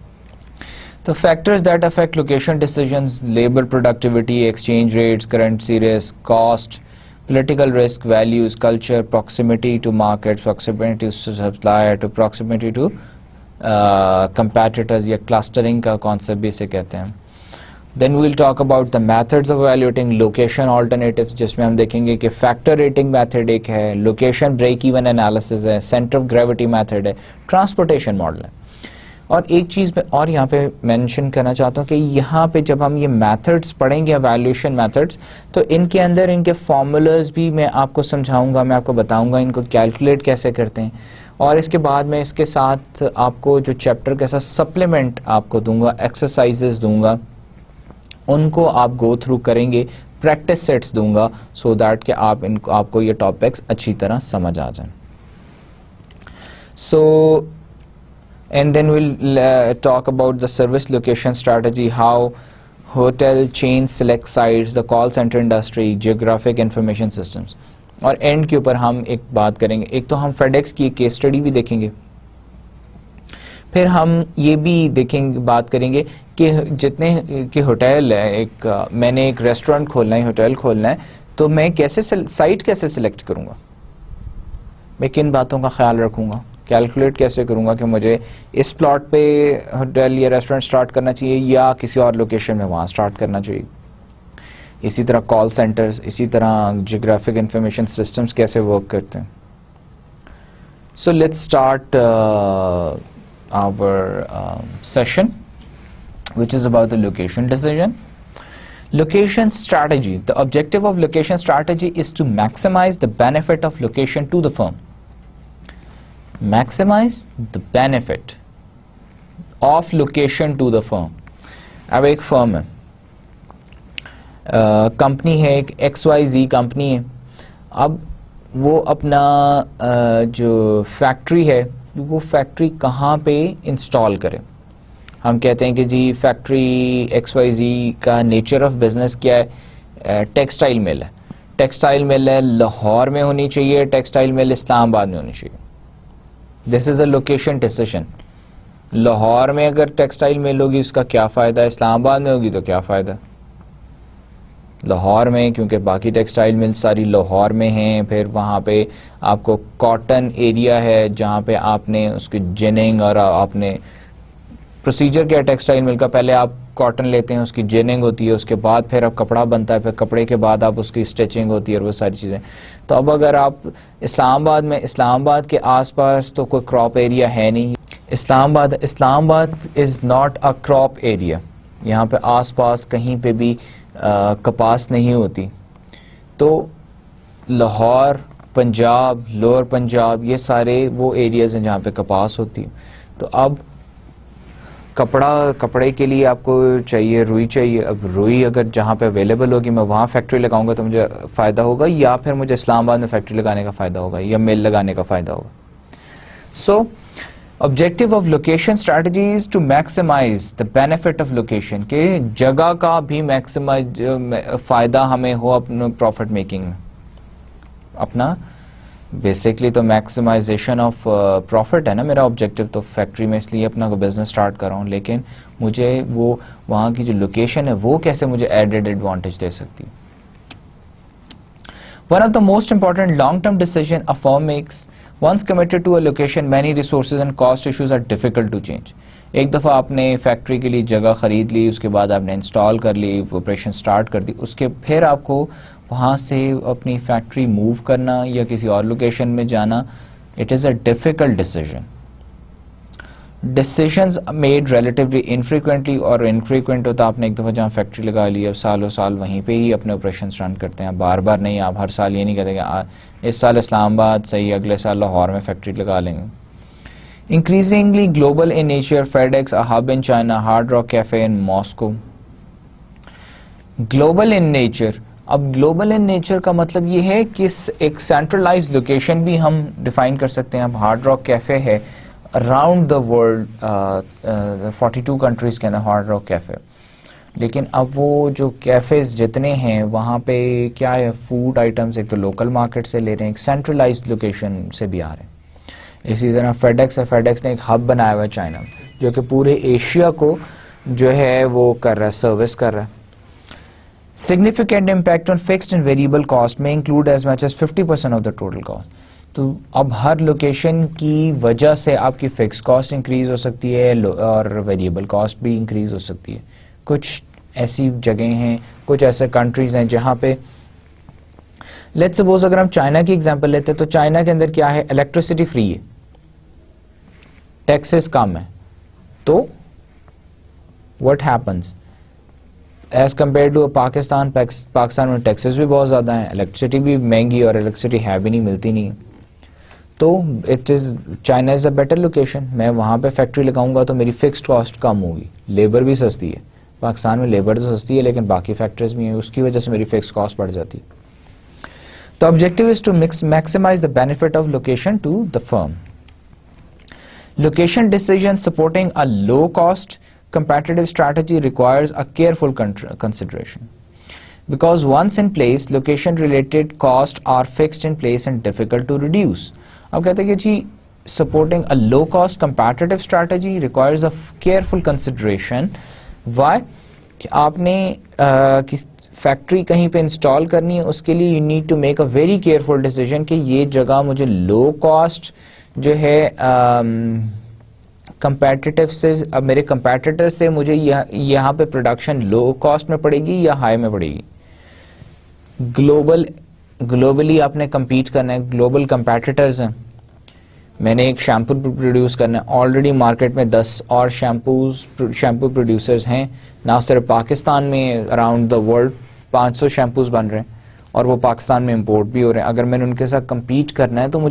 तो factors that affect location decisions, labour productivity, exchange rates, currency risk, cost, political risk, values, culture, proximity to markets, proximity to supplier, to proximity to competitors, या clustering का concept भी इसे कहते हैं. Then we will talk about the methods of evaluating location alternatives, जिसमें हम देखेंगे कि factor rating method एक है, location break even analysis है, center of gravity method है, transportation model है. और एक चीज़ मैं और यहाँ पे मेंशन करना चाहता हूँ कि यहाँ पे जब हम ये मेथड्स पढ़ेंगे, एवैल्यूएशन मेथड्स, तो इनके अंदर इनके फॉर्मूलाज भी मैं आपको समझाऊंगा, मैं आपको बताऊंगा इनको कैलकुलेट कैसे करते हैं, और इसके बाद मैं इसके साथ आपको जो चैप्टर के साथ सप्लीमेंट आपको दूंगा, एक्सरसाइजेस दूंगा, उनको आप गो थ्रू करेंगे, प्रैक्टिस सेट्स दूंगा, सो दैट कि आपको ये टॉपिक्स अच्छी तरह समझ आ जाए. सो and then we'll talk about the service location strategy, how hotel chains select sites, the call center industry, geographic information systems. और एंड के ऊपर हम एक बात करेंगे, एक तो हम फेडेक्स की केस स्टडी भी देखेंगे, फिर हम ये भी देखेंगे, बात करेंगे कि जितने के होटल है, मैंने एक रेस्टोरेंट खोलना है, होटल खोलना है, तो मैं कैसे साइट कैसे सिलेक्ट करूँगा, मैं किन बातों का ख्याल रखूँगा, कैलकुलेट कैसे करूंगा कि मुझे इस प्लॉट पे होटल या रेस्टोरेंट स्टार्ट करना चाहिए या किसी और लोकेशन में वहाँ स्टार्ट करना चाहिए. इसी तरह कॉल सेंटर्स, इसी तरह जियोग्राफिक इंफॉर्मेशन सिस्टम्स कैसे वर्क करते हैं. So let's start our session which is about the location decision. Location strategy. The objective of location strategy is to maximize the benefit of location to the firm. Maximize the benefit of location to the firm. अब एक firm है, company है, एक XYZ company है. अब वो अपना जो फैक्ट्री है, वो फैक्ट्री कहाँ पे इंस्टॉल करे. हम कहते हैं कि जी फैक्ट्री XYZ का नेचर ऑफ बिजनेस क्या है, टेक्सटाइल मिल है. टेक्सटाइल मिल है लाहौर में होनी चाहिए, टेक्सटाइल मिल इस्लामाबाद में होनी चाहिए. This is a location decision. Lahore में अगर टेक्सटाइल मिल होगी उसका क्या फ़ायदा, इस्लामाबाद में होगी तो क्या फ़ायदा. लाहौर में क्योंकि बाकी टेक्सटाइल मिल सारी लाहौर में हैं, फिर वहाँ पे आपको कॉटन एरिया है जहाँ पे आपने उसकी जिनिंग, और आपने प्रोसीजर क्या है टेक्सटाइल मिल का, पहले आप कॉटन लेते हैं, उसकी जिनिंग होती है, उसके बाद फिर अब कपड़ा बनता है, फिर कपड़े के बाद आप उसकी स्टिचिंग होती है और वो सारी चीज़ें. तो अब अगर आप इस्लामाबाद में, इस्लामाबाद के आसपास तो कोई क्रॉप एरिया है नहीं. Islamabad is not a crop area. यहाँ पे आसपास कहीं पे भी कपास नहीं होती. तो लाहौर, पंजाब, लोअर पंजाब, ये सारे वो एरियाज़ हैं जहाँ पे कपास होती है. तो अब कपड़े के लिए आपको चाहिए, रुई चाहिए. अब रुई अगर जहाँ पे अवेलेबल होगी मैं वहाँ फैक्ट्री लगाऊंगा तो मुझे फ़ायदा होगा, या फिर मुझे इस्लामाबाद में फैक्ट्री लगाने का फ़ायदा होगा या मिल लगाने का फ़ायदा होगा. So objective of location strategy is to maximise the benefit of location, के जगह का भी मैक्सिमाइज फ़ायदा हमें हो अपने प्रॉफिट मेकिंग में. अपना बेसिकली तो मैक्सिमाइजेशन ऑफ प्रॉफिट है ना मेरा ऑब्जेक्टिव. तो फैक्ट्री में इसलिए अपना बिजनेस स्टार्ट कर रहा हूँ, लेकिन मुझे वो वहाँ की जो लोकेशन है वो कैसे मुझे एडेड एडवांटेज दे सकती है. One of the most important long term decision a firm makes once committed to a location, many resources and cost issues are difficult to change. एक दफ़ा आपने फैक्ट्री के लिए जगह ख़रीद ली, उसके बाद आपने इंस्टॉल कर ली, ऑपरेशन स्टार्ट कर दी, उसके फिर आपको वहाँ से अपनी फैक्ट्री मूव करना या किसी और लोकेशन में जाना, it is a difficult decision. Decisions made relatively infrequently और इनफ्रीक्वेंट होता आपने एक दफ़ा जहाँ फैक्ट्री लगा ली, अब सालों साल वहीं पे ही अपने ऑपरेशन रन करते हैं, बार बार नहीं. आप हर साल ये नहीं कहते कि इस साल इस्लामाबाद सही, अगले साल लाहौर में फैक्ट्री लगा लेंगे. Increasingly global in nature, FedEx a hub in China, hard rock cafe in Moscow. Global in nature, अब ग्लोबल इन नेचर का मतलब ये है कि एक सेंट्रलाइज लोकेशन भी हम डिफाइन कर सकते हैं. अब हार्ड रॉक कैफे है अराउंड द वर्ल्ड, 42 कंट्रीज के अंदर हार्ड रॉक कैफे. लेकिन अब वो जो कैफेज जितने हैं वहाँ पे क्या है, फूड आइटम्स एक तो लोकल मार्केट से ले रहे हैं, एक सेंट्रलाइज लोकेशन से भी आ रहे हैं. इसी तरह फेडेक्स है, फेडेक्स ने एक हब बनाया हुआ है चाइना में जो कि पूरे एशिया को जो है वो कर रहा है, सर्विस कर रहा है. Significant impact on fixed and variable cost में include as much as 50% of the total cost. तो अब हर लोकेशन की वजह से आपकी फिक्स कॉस्ट इंक्रीज हो सकती है और वेरिएबल कॉस्ट भी इंक्रीज हो सकती है. कुछ ऐसी जगह हैं, कुछ ऐसे कंट्रीज हैं जहाँ पे लेट्स सपोज अगर हम चाइना की एग्जांपल लेते हैं तो चाइना के अंदर क्या है, इलेक्ट्रिसिटी फ्री है, टैक्सेस कम है, तो what happens as compared to Pakistan. Pakistan में टैक्सेस भी बहुत ज़्यादा हैं, इलेक्ट्रिसिटी भी महंगी और इलेक्ट्रिसिटी है भी नहीं, मिलती नहीं. तो it is China is a better location. मैं वहाँ पे फैक्ट्री लगाऊंगा तो मेरी फिक्स्ड कॉस्ट कम होगी, लेबर भी सस्ती है. पाकिस्तान में लेबर तो सस्ती है लेकिन बाकी फैक्टर्स भी हैं, उसकी वजह से मेरी फिक्स्ड कॉस्ट बढ़ जाती है. तो objective is to maximise the benefit of location to the firm. Location decision supporting a low-cost competitive strategy requires a careful consideration. Because once in place, location-related costs are fixed in place and difficult to reduce. अब कहते हैं कि जी supporting a low-cost competitive strategy requires a careful consideration. Why? कि आपने factory कहीं पे install करनी है, उसके लिए you need to make a very careful decision कि ये जगह मुझे low cost जो है कंपेटिटिव से, अब मेरे कंपेटिटर से मुझे यहाँ पे प्रोडक्शन लो कॉस्ट में पड़ेगी या हाई में पड़ेगी. ग्लोबली आपने compete करना है, ग्लोबल कंपेटिटर्स हैं. मैंने एक शैम्पू प्रोड्यूस करना है, ऑलरेडी मार्केट में 10 और शैम्पू प्रोड्यूसर्स हैं ना. सिर्फ पाकिस्तान में अराउंड द वर्ल्ड 500 शैम्पूज बन रहे हैं और वो पाकिस्तान में इंपोर्ट भी हो रहे हैं. अगर मैंने उनके साथ compete करना है तो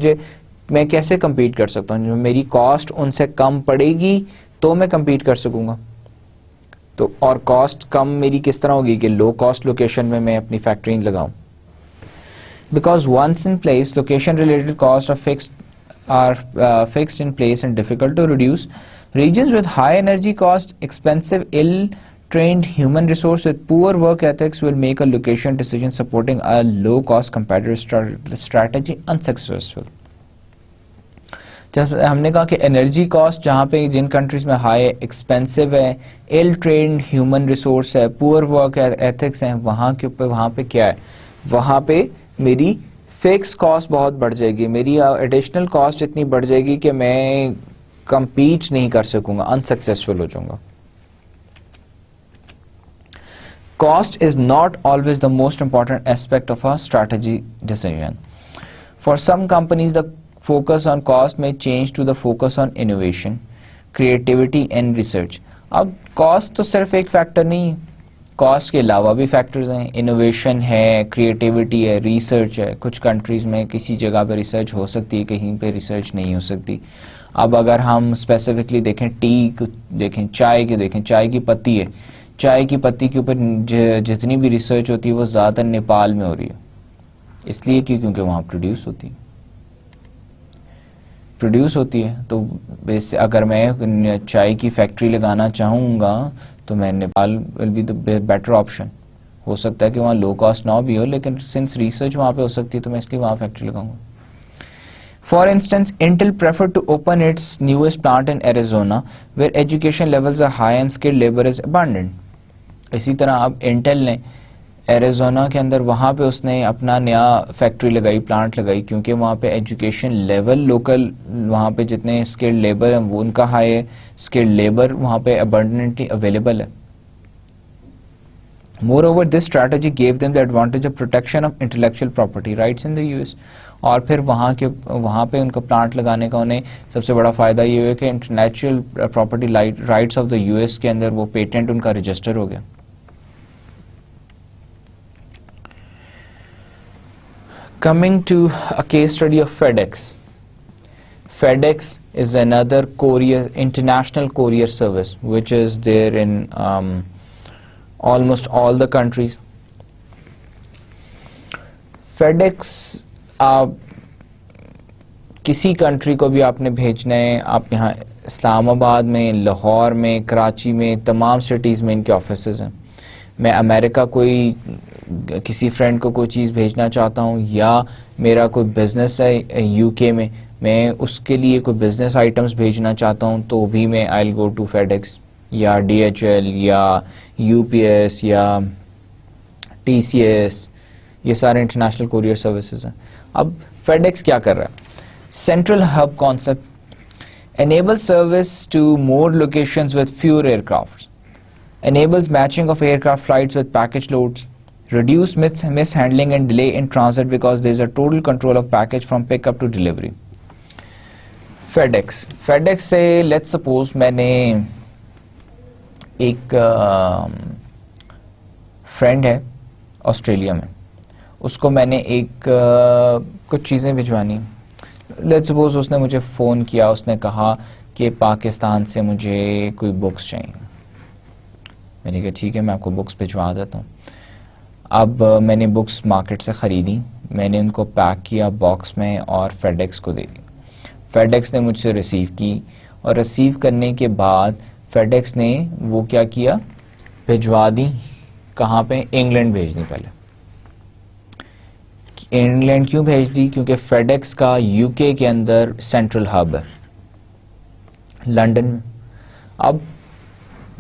मैं कैसे compete कर सकता हूँ? मेरी कॉस्ट उनसे कम पड़ेगी तो मैं compete कर सकूंगा. तो और कॉस्ट कम मेरी किस तरह होगी कि लो कॉस्ट लोकेशन में मैं अपनी फैक्ट्री लगाऊं. Because once in place location related cost are fixed in place and difficult to reduce. Regions with high energy cost, expensive, ill-trained human resource with poor work ethics will make a location decision supporting a low-cost competitive strategy unsuccessful. जब हमने कहा कि energy cost जहाँ पे जिन countries में high expensive है, इल trend human resource है, poor work ethics हैं, वहाँ पे क्या है, वहाँ पे मेरी फिक्स कॉस्ट बहुत बढ़ जाएगी, मेरी एडिशनल कॉस्ट इतनी बढ़ जाएगी कि मैं कंपीट नहीं कर सकूंगा, अनसक्सेसफुल हो जाऊंगा. Cost is not always the most important aspect of a strategy decision. For some companies the focus on cost may change to the focus on innovation, creativity and research. अब cost तो सिर्फ एक factor नहीं, cost के अलावा भी factors हैं. Innovation है, क्रिएटिविटी है, रिसर्च है. कुछ कंट्रीज में किसी जगह पे रिसर्च हो सकती है, कहीं पे रिसर्च नहीं हो सकती. अब अगर हम स्पेसिफिकली देखें, टी देखें, चाय की देखें, चाय की पत्ती है, चाय की पत्ती के ऊपर जितनी भी रिसर्च होती है वो ज़्यादातर नेपाल में हो रही है. इसलिए क्योंकि वहाँ प्रोड्यूस होती है. तो अगर मैं चाय की फैक्ट्री लगाना चाहूँगा तो मैं Nepal will be the better option. हो सकता है कि वहाँ लो कॉस्ट ना भी हो, लेकिन सिंस रिसर्च वहाँ पे हो सकती है तो मैं इसलिए वहाँ फैक्ट्री लगाऊंगा. For instance, Intel prefer to open its newest plant in Arizona where education levels are high and skilled labour is abundant. इसी तरह अब इंटेल ने एरिज़ोना के अंदर, वहाँ पे उसने अपना नया फैक्ट्री लगाई, प्लांट लगाई, क्योंकि वहाँ पे एजुकेशन लेवल लोकल, वहाँ पे जितने स्किल्ड लेबर हैं वो उनका हाई है, स्किल्ड लेबर वहाँ पे अबंडेंटली अवेलेबल है. Moreover, this strategy gave them the advantage of protection of intellectual property rights in the US. और फिर वहाँ पे उनका प्लांट लगाने का उन्हें सबसे बड़ा फ़ायदा ये हुआ कि intellectual property rights of the US के अंदर वो पेटेंट उनका रजिस्टर हो गया. Coming to a case study of FedEx. FedEx is another international courier service which is there in almost all the countries. FedEx, किसी कंट्री को भी आपने भेजना है, आप यहाँ इस्लामाबाद में, लाहौर में, कराची में, तमाम सिटीज़ में इनके ऑफिसेज़ हैं. मैं अमेरिका कोई किसी फ्रेंड को कोई चीज़ भेजना चाहता हूँ, या मेरा कोई बिज़नेस है यूके में, मैं उसके लिए कोई बिज़नेस आइटम्स भेजना चाहता हूँ, तो भी मैं I will go to FedEx या DHL या UPS या TCS. ये सारे इंटरनेशनल कोरियर सर्विसेज हैं. अब FedEx क्या कर रहा है? Central hub concept enables service to more locations with fewer aircrafts, enables matching of aircraft flights with package loads, reduce mishandling and delay in transit because there is a total control of package from pickup to delivery. FedEx से let's suppose मैंने एक friend है Australia में, उसको मैंने एक कुछ चीज़ें भिजवानी. लेट्स सपोज उसने मुझे फ़ोन किया, उसने कहा कि पाकिस्तान से मुझे कोई बुक्स चाहिए. मैंने कहा ठीक है, मैं आपको बुक्स भिजवा देता हूँ. अब मैंने बुक्स मार्केट से ख़रीदी, मैंने उनको पैक किया बॉक्स में और FedEx को दे दी. FedEx ने मुझसे रिसीव की, और रिसीव करने के बाद FedEx ने वो क्या किया, भिजवा दी. कहाँ पे? इंग्लैंड भेज दी. पहले इंग्लैंड क्यों भेज दी? क्योंकि FedEx का यूके के अंदर सेंट्रल हब है, लंदन में. अब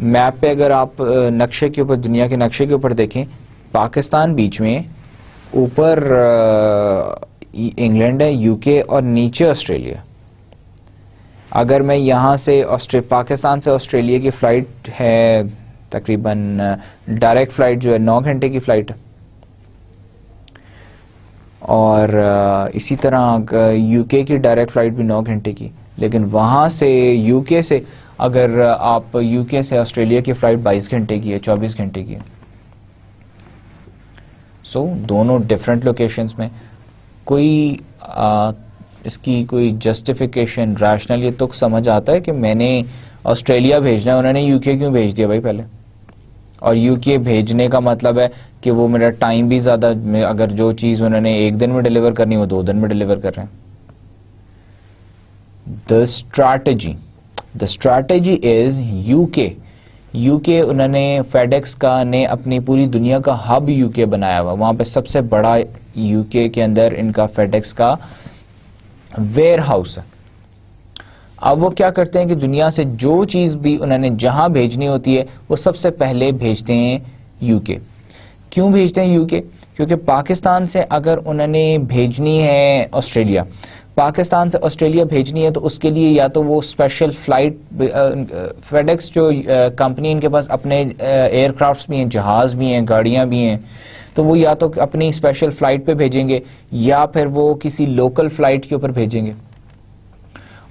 मैप पे अगर आप नक्शे के ऊपर, दुनिया के नक्शे के ऊपर देखें, पाकिस्तान बीच में, ऊपर इंग्लैंड है, यूके, और नीचे ऑस्ट्रेलिया. अगर मैं यहाँ से पाकिस्तान से ऑस्ट्रेलिया की फ़्लाइट है, तकरीबन डायरेक्ट फ़्लाइट जो है 9 घंटे की फ़्लाइट है, और इसी तरह यूके की डायरेक्ट फ़्लाइट भी 9 घंटे की. लेकिन वहाँ से यूके से, अगर आप यूके से ऑस्ट्रेलिया की फ़्लाइट 22 घंटे की है, 24 घंटे की है. सो दोनों डिफरेंट लोकेशंस में. कोई इसकी कोई जस्टिफिकेशन, रैशनल ये तो समझ आता है कि मैंने ऑस्ट्रेलिया भेजना है, उन्होंने यूके क्यों भेज दिया भाई पहले? और यूके भेजने का मतलब है कि वो मेरा टाइम भी ज़्यादा, अगर जो चीज़ उन्होंने 1 दिन में डिलीवर करनी वो 2 दिन में डिलीवर कर रहे हैं. द स्ट्रैटेजी इज यूके उन्होंने FedEx का ने अपनी पूरी दुनिया का हब यूके बनाया हुआ. वहाँ पे सबसे बड़ा यूके के अंदर इनका FedEx का वेयर हाउस है. अब वो क्या करते हैं कि दुनिया से जो चीज़ भी उन्होंने जहां भेजनी होती है वो सबसे पहले भेजते हैं यूके. क्यों भेजते हैं यूके? क्योंकि पाकिस्तान से अगर उन्होंने भेजनी है ऑस्ट्रेलिया, पाकिस्तान से ऑस्ट्रेलिया भेजनी है, तो उसके लिए या तो वो स्पेशल फ्लाइट, FedEx जो कंपनी, इनके पास अपने एयरक्राफ्ट्स भी हैं, जहाज़ भी हैं, गाड़ियाँ भी हैं, तो वो या तो अपनी स्पेशल फ़्लाइट पे भेजेंगे या फिर वो किसी लोकल फ़्लाइट के ऊपर भेजेंगे.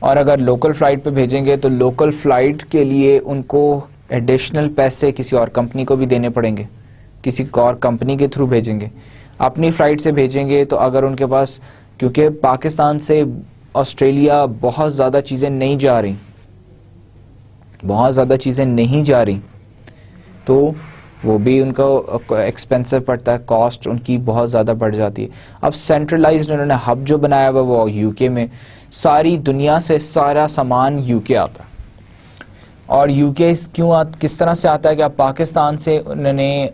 और अगर लोकल फ़्लाइट पे भेजेंगे तो लोकल फ़्लाइट के लिए उनको एडिशनल पैसे किसी और कंपनी को भी देने पड़ेंगे, किसी और कंपनी के थ्रू भेजेंगे. अपनी फ़्लाइट से भेजेंगे तो अगर उनके पास, क्योंकि पाकिस्तान से ऑस्ट्रेलिया बहुत ज़्यादा चीज़ें नहीं जा रही, तो वो भी उनको एक्सपेंसिव पड़ता है, कॉस्ट उनकी बहुत ज़्यादा बढ़ जाती है. अब सेंट्रलाइज्ड उन्होंने हब जो बनाया हुआ वो यूके में, सारी दुनिया से सारा सामान यूके आता है. और यूके किस तरह से आता है कि आप पाकिस्तान से उन्होंने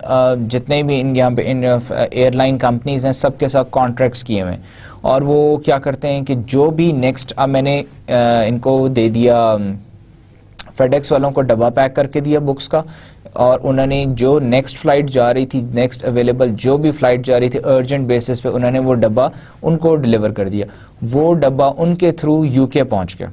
जितने भी यहाँ पे एयरलाइन कंपनीज हैं सबके साथ कॉन्ट्रैक्ट्स किए हुए हैं. और वो क्या करते हैं कि जो भी नेक्स्ट, अब मैंने इनको दे दिया, FedEx वालों को डब्बा पैक करके दिया बुक्स का, और उन्होंने जो नेक्स्ट फ़्लाइट जा रही थी, नेक्स्ट अवेलेबल जो भी फ़्लाइट जा रही थी अर्जेंट बेसिस पे, उन्होंने वो डब्बा उनको डिलीवर कर दिया। वो डब्बा उनके थ्रू यूके पहुंच गया।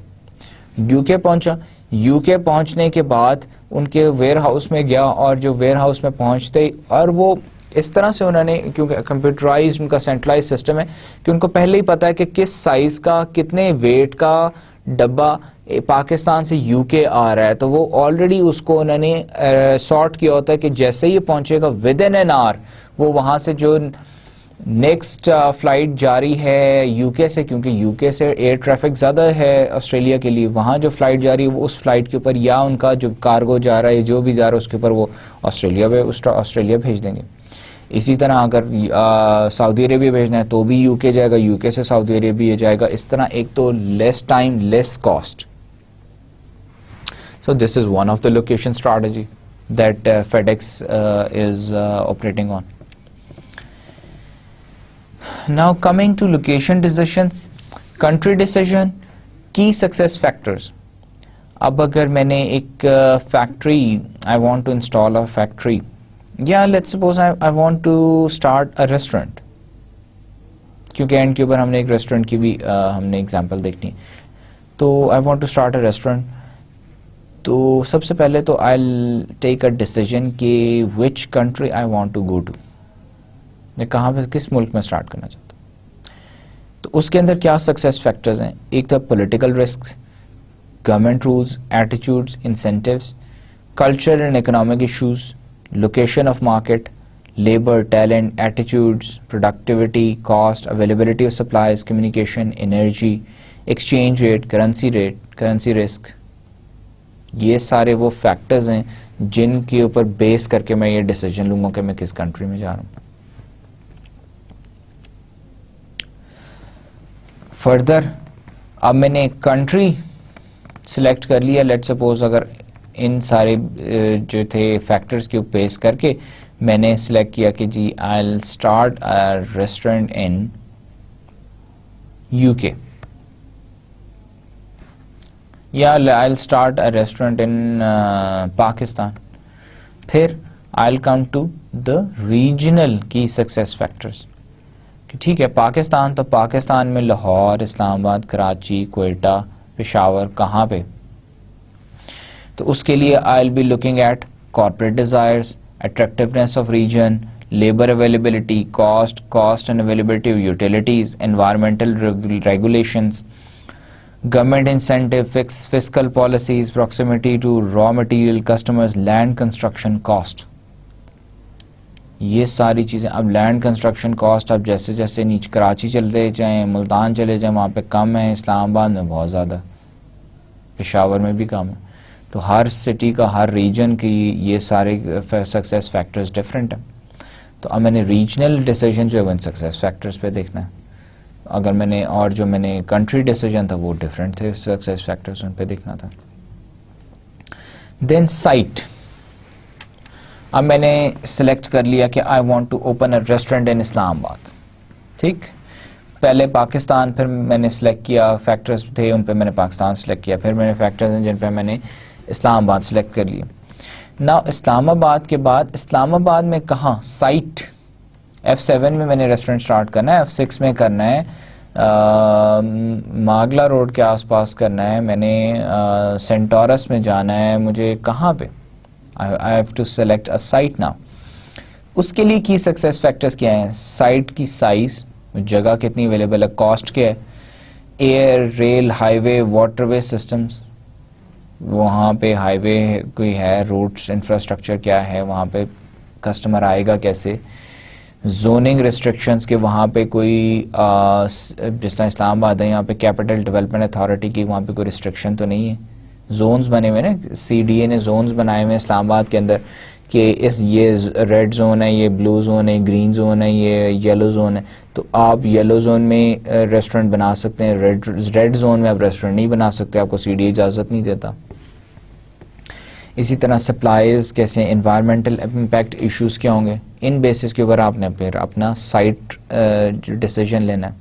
यूके पहुंचा, यूके पहुंचने के बाद उनके वेयर हाउस में गया, और जो वेयर हाउस में पहुंचते, और वो इस तरह से उन्होंने, क्योंकि कंप्यूटराइज्ड उनका सेंट्रलाइज सिस्टम है कि उनको पहले ही पता है कि किस साइज़ का, कितने वेट का डब्बा पाकिस्तान से यूके आ रहा है, तो वो ऑलरेडी उसको उन्होंने सॉर्ट किया होता है कि जैसे ही ये पहुंचेगा विद इन एन आवर वो वहाँ से जो नेक्स्ट फ़्लाइट जारी है यूके से, क्योंकि यूके से एयर ट्रैफिक ज़्यादा है ऑस्ट्रेलिया के लिए, वहाँ जो फ़्लाइट जा रही है वो उस फ्लाइट के ऊपर, या उनका जो कार्गो जा रहा है जो भी जा रहा है उसके ऊपर वो ऑस्ट्रेलिया भेज देंगे। इसी तरह अगर सऊदी अरेबिया भेजना है तो भी यूके जाएगा, यूके से सऊदी अरेबिया जाएगा। इस तरह एक तो less time, less cost. So this is one of the location strategy that FedEx is operating on. Now coming to location decisions, country decision, key success factors. अब अगर मैंने एक factory, I want to install a factory. Yeah, let's suppose I want to start a restaurant. क्योंकि and के ऊपर हमने एक restaurant की भी हमने एग्जांपल देखनी, तो I want to start a restaurant. तो सबसे पहले तो आई टेक अ डिसीजन कि which country I want to go to, मैं कहाँ पे, किस मुल्क में स्टार्ट करना चाहता हूँ। तो उसके अंदर क्या सक्सेस फैक्टर्स हैं? एक तो political risk, government rules, attitudes, incentives, culture and economic issues, location of market, labour, talent, attitudes, productivity, cost, availability of supplies, communication, energy, exchange rate, currency risk. ये सारे वो फैक्टर्स हैं जिनके ऊपर बेस करके मैं ये डिसीजन लूंगा कि मैं किस कंट्री में जा रहा हूं। फर्दर अब मैंने कंट्री सिलेक्ट कर लिया, लेट्स सपोज अगर इन सारे जो थे फैक्टर्स के ऊपर बेस करके मैंने सिलेक्ट किया कि जी I will start a restaurant in UK, या I'll start a restaurant in Pakistan. फिर I'll come to the regional key success factors. ठीक है, पाकिस्तान, तो पाकिस्तान में लाहौर, इस्लामाबाद, कराची, क्वेटा, पेशावर, कहाँ पे? तो उसके लिए I'll be looking at corporate desires, attractiveness of region, labor availability, cost and availability of utilities, environmental regulations, government incentive, fiscal policies, proximity to raw material, customers, land construction cost. ये सारी चीज़ें, अब लैंड कंस्ट्रक्शन कॉस्ट अब जैसे जैसे नीचे कराची चलते जाएं, मुल्तान चले जाएं, वहाँ पे कम है, इस्लामाबाद में बहुत ज़्यादा, पेशावर में भी कम है। तो हर सिटी का, हर रीजन की ये सारे सक्सेस फैक्टर्स डिफरेंट हैं। तो अब मैंने रीजनल डिसीजन जो है इन सक्सेस फैक्टर्स पे देखना है। अगर मैंने, और जो मैंने कंट्री डिसीजन था वो डिफरेंट थे, सक्सेस फैक्टर्स उन पे देखना था। देन साइट, अब मैंने सिलेक्ट कर लिया कि I want to open a restaurant in Islamabad. ठीक, पहले पाकिस्तान, फिर मैंने सिलेक्ट किया, फैक्टर्स थे उन पे मैंने पाकिस्तान सिलेक्ट किया, फिर मैंने फैक्टर्स हैं जिन पे मैंने इस्लामाबाद सिलेक्ट कर लिया। ना इस्लामाबाद के बाद, इस्लामाबाद में कहाँ साइट, F7 में मैंने रेस्टोरेंट स्टार्ट करना है, F6 में करना है, मागला रोड के आसपास करना है, मैंने सेंटोरस में जाना है, मुझे कहाँ पे, I have to select a site now. उसके लिए की सक्सेस फैक्टर्स क्या हैं? साइट की साइज, जगह कितनी अवेलेबल है, कॉस्ट क्या है, air, rail, highway, waterway systems, वहाँ पे हाईवे कोई है, रोड्स इंफ्रास्ट्रक्चर क्या है, वहाँ पे कस्टमर आएगा कैसे, जोनिंग रिस्ट्रिक्शंस के वहाँ पे कोई जिस तरह इस्लामाबाद है, यहाँ पे कैपिटल डेवलपमेंट अथॉरिटी की वहाँ पे कोई रिस्ट्रिक्शन तो नहीं है। जोन्स बने हुए ना, CDA ने जोन्स बनाए हुए इस्लामाबाद के अंदर कि ये रेड जोन है, ये ब्लू जोन है, ग्रीन जोन है, ये येलो जोन है। तो आप येलो जोन में रेस्टोरेंट बना सकते हैं, रेड जोन में आप रेस्टोरेंट नहीं बना सकते, आपको CDA इजाज़त नहीं देता। इसी तरह सप्लाईज कैसे, एनवायरमेंटल इम्पैक्ट इश्यूज क्या होंगे, इन बेसिस के ऊपर आपने फिर अपना साइट डिसीजन लेना है।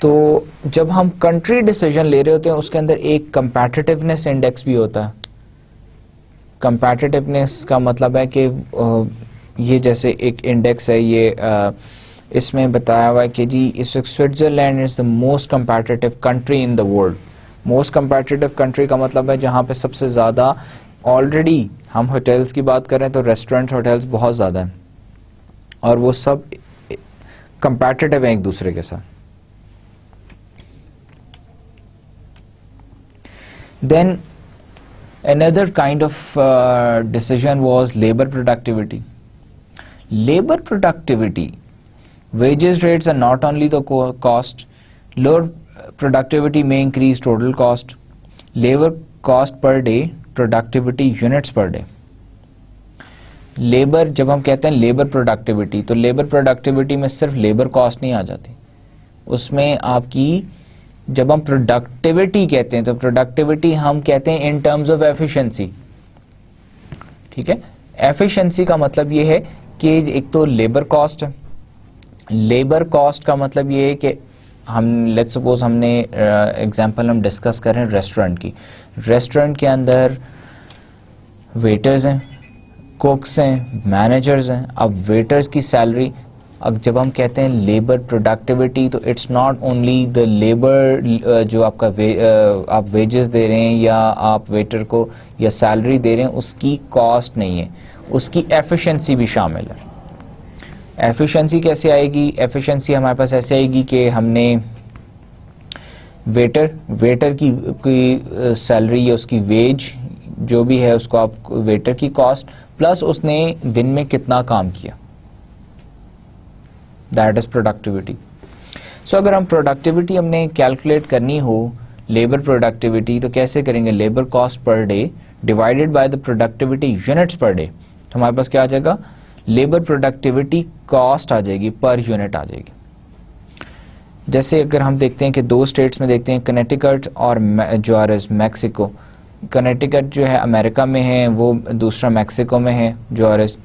तो जब हम कंट्री डिसीजन ले रहे होते हैं उसके अंदर एक कंपैटिटिवनेस इंडेक्स भी होता है कंपैटिटिवनेस का मतलब है कि ये जैसे एक इंडेक्स है, ये इसमें बताया हुआ है कि जी इस वक्त Switzerland is the most competitive country in the world. Most competitive country का मतलब है जहाँ पे सबसे ज़्यादा, ऑलरेडी हम होटल्स की बात करें तो रेस्टोरेंट होटल्स बहुत ज़्यादा हैं और वो सब कंपैटिटिव हैं एक दूसरे के साथ। Then another kind of decision was labor productivity. Labor productivity, wages rates are not only the cost, lower productivity may increase total cost, labor cost per day, productivity units per day. Labour, जब हम कहते हैं labour productivity, तो labour productivity में सिर्फ labour cost नहीं आ जाती, उसमें आपकी, जब हम प्रोडक्टिविटी कहते हैं तो प्रोडक्टिविटी हम कहते हैं इन टर्म्स ऑफ एफिशिएंसी, ठीक है। एफिशिएंसी का मतलब ये है कि एक तो लेबर कॉस्ट है, लेबर कॉस्ट का मतलब ये है कि हम लेट्स सपोज हमने एग्जांपल हम डिस्कस करें रेस्टोरेंट की, रेस्टोरेंट के अंदर वेटर्स हैं, कुक्स हैं, मैनेजर्स हैं। अब वेटर्स की सैलरी, अब जब हम कहते हैं लेबर प्रोडक्टिविटी तो it's not only the labour जो आपका आप वेजेस दे रहे हैं या आप वेटर को या सैलरी दे रहे हैं उसकी कॉस्ट नहीं है, उसकी एफिशिएंसी भी शामिल है। एफिशिएंसी कैसे आएगी? एफिशिएंसी हमारे पास ऐसे आएगी कि हमने वेटर की सैलरी या उसकी वेज जो भी है उसको आप वेटर की कॉस्ट प्लस उसने दिन में कितना काम किया, दैट इज प्रोडक्टिविटी। सो अगर हम प्रोडक्टिविटी हमने कैलकुलेट करनी हो लेबर प्रोडक्टिविटी तो कैसे करेंगे? Labour cost per day divided by the productivity units per day, तो हमारे पास क्या आ जाएगा? लेबर प्रोडक्टिविटी कॉस्ट आ जाएगी, पर यूनिट आ जाएगी। जैसे अगर हम देखते हैं कि दो स्टेट्स में देखते हैं, कनेक्टिकट और जुआरेस मैक्सिको। कनेक्टिकट जो है अमेरिका में है, वो दूसरा मैक्सिको में है जुआरेस।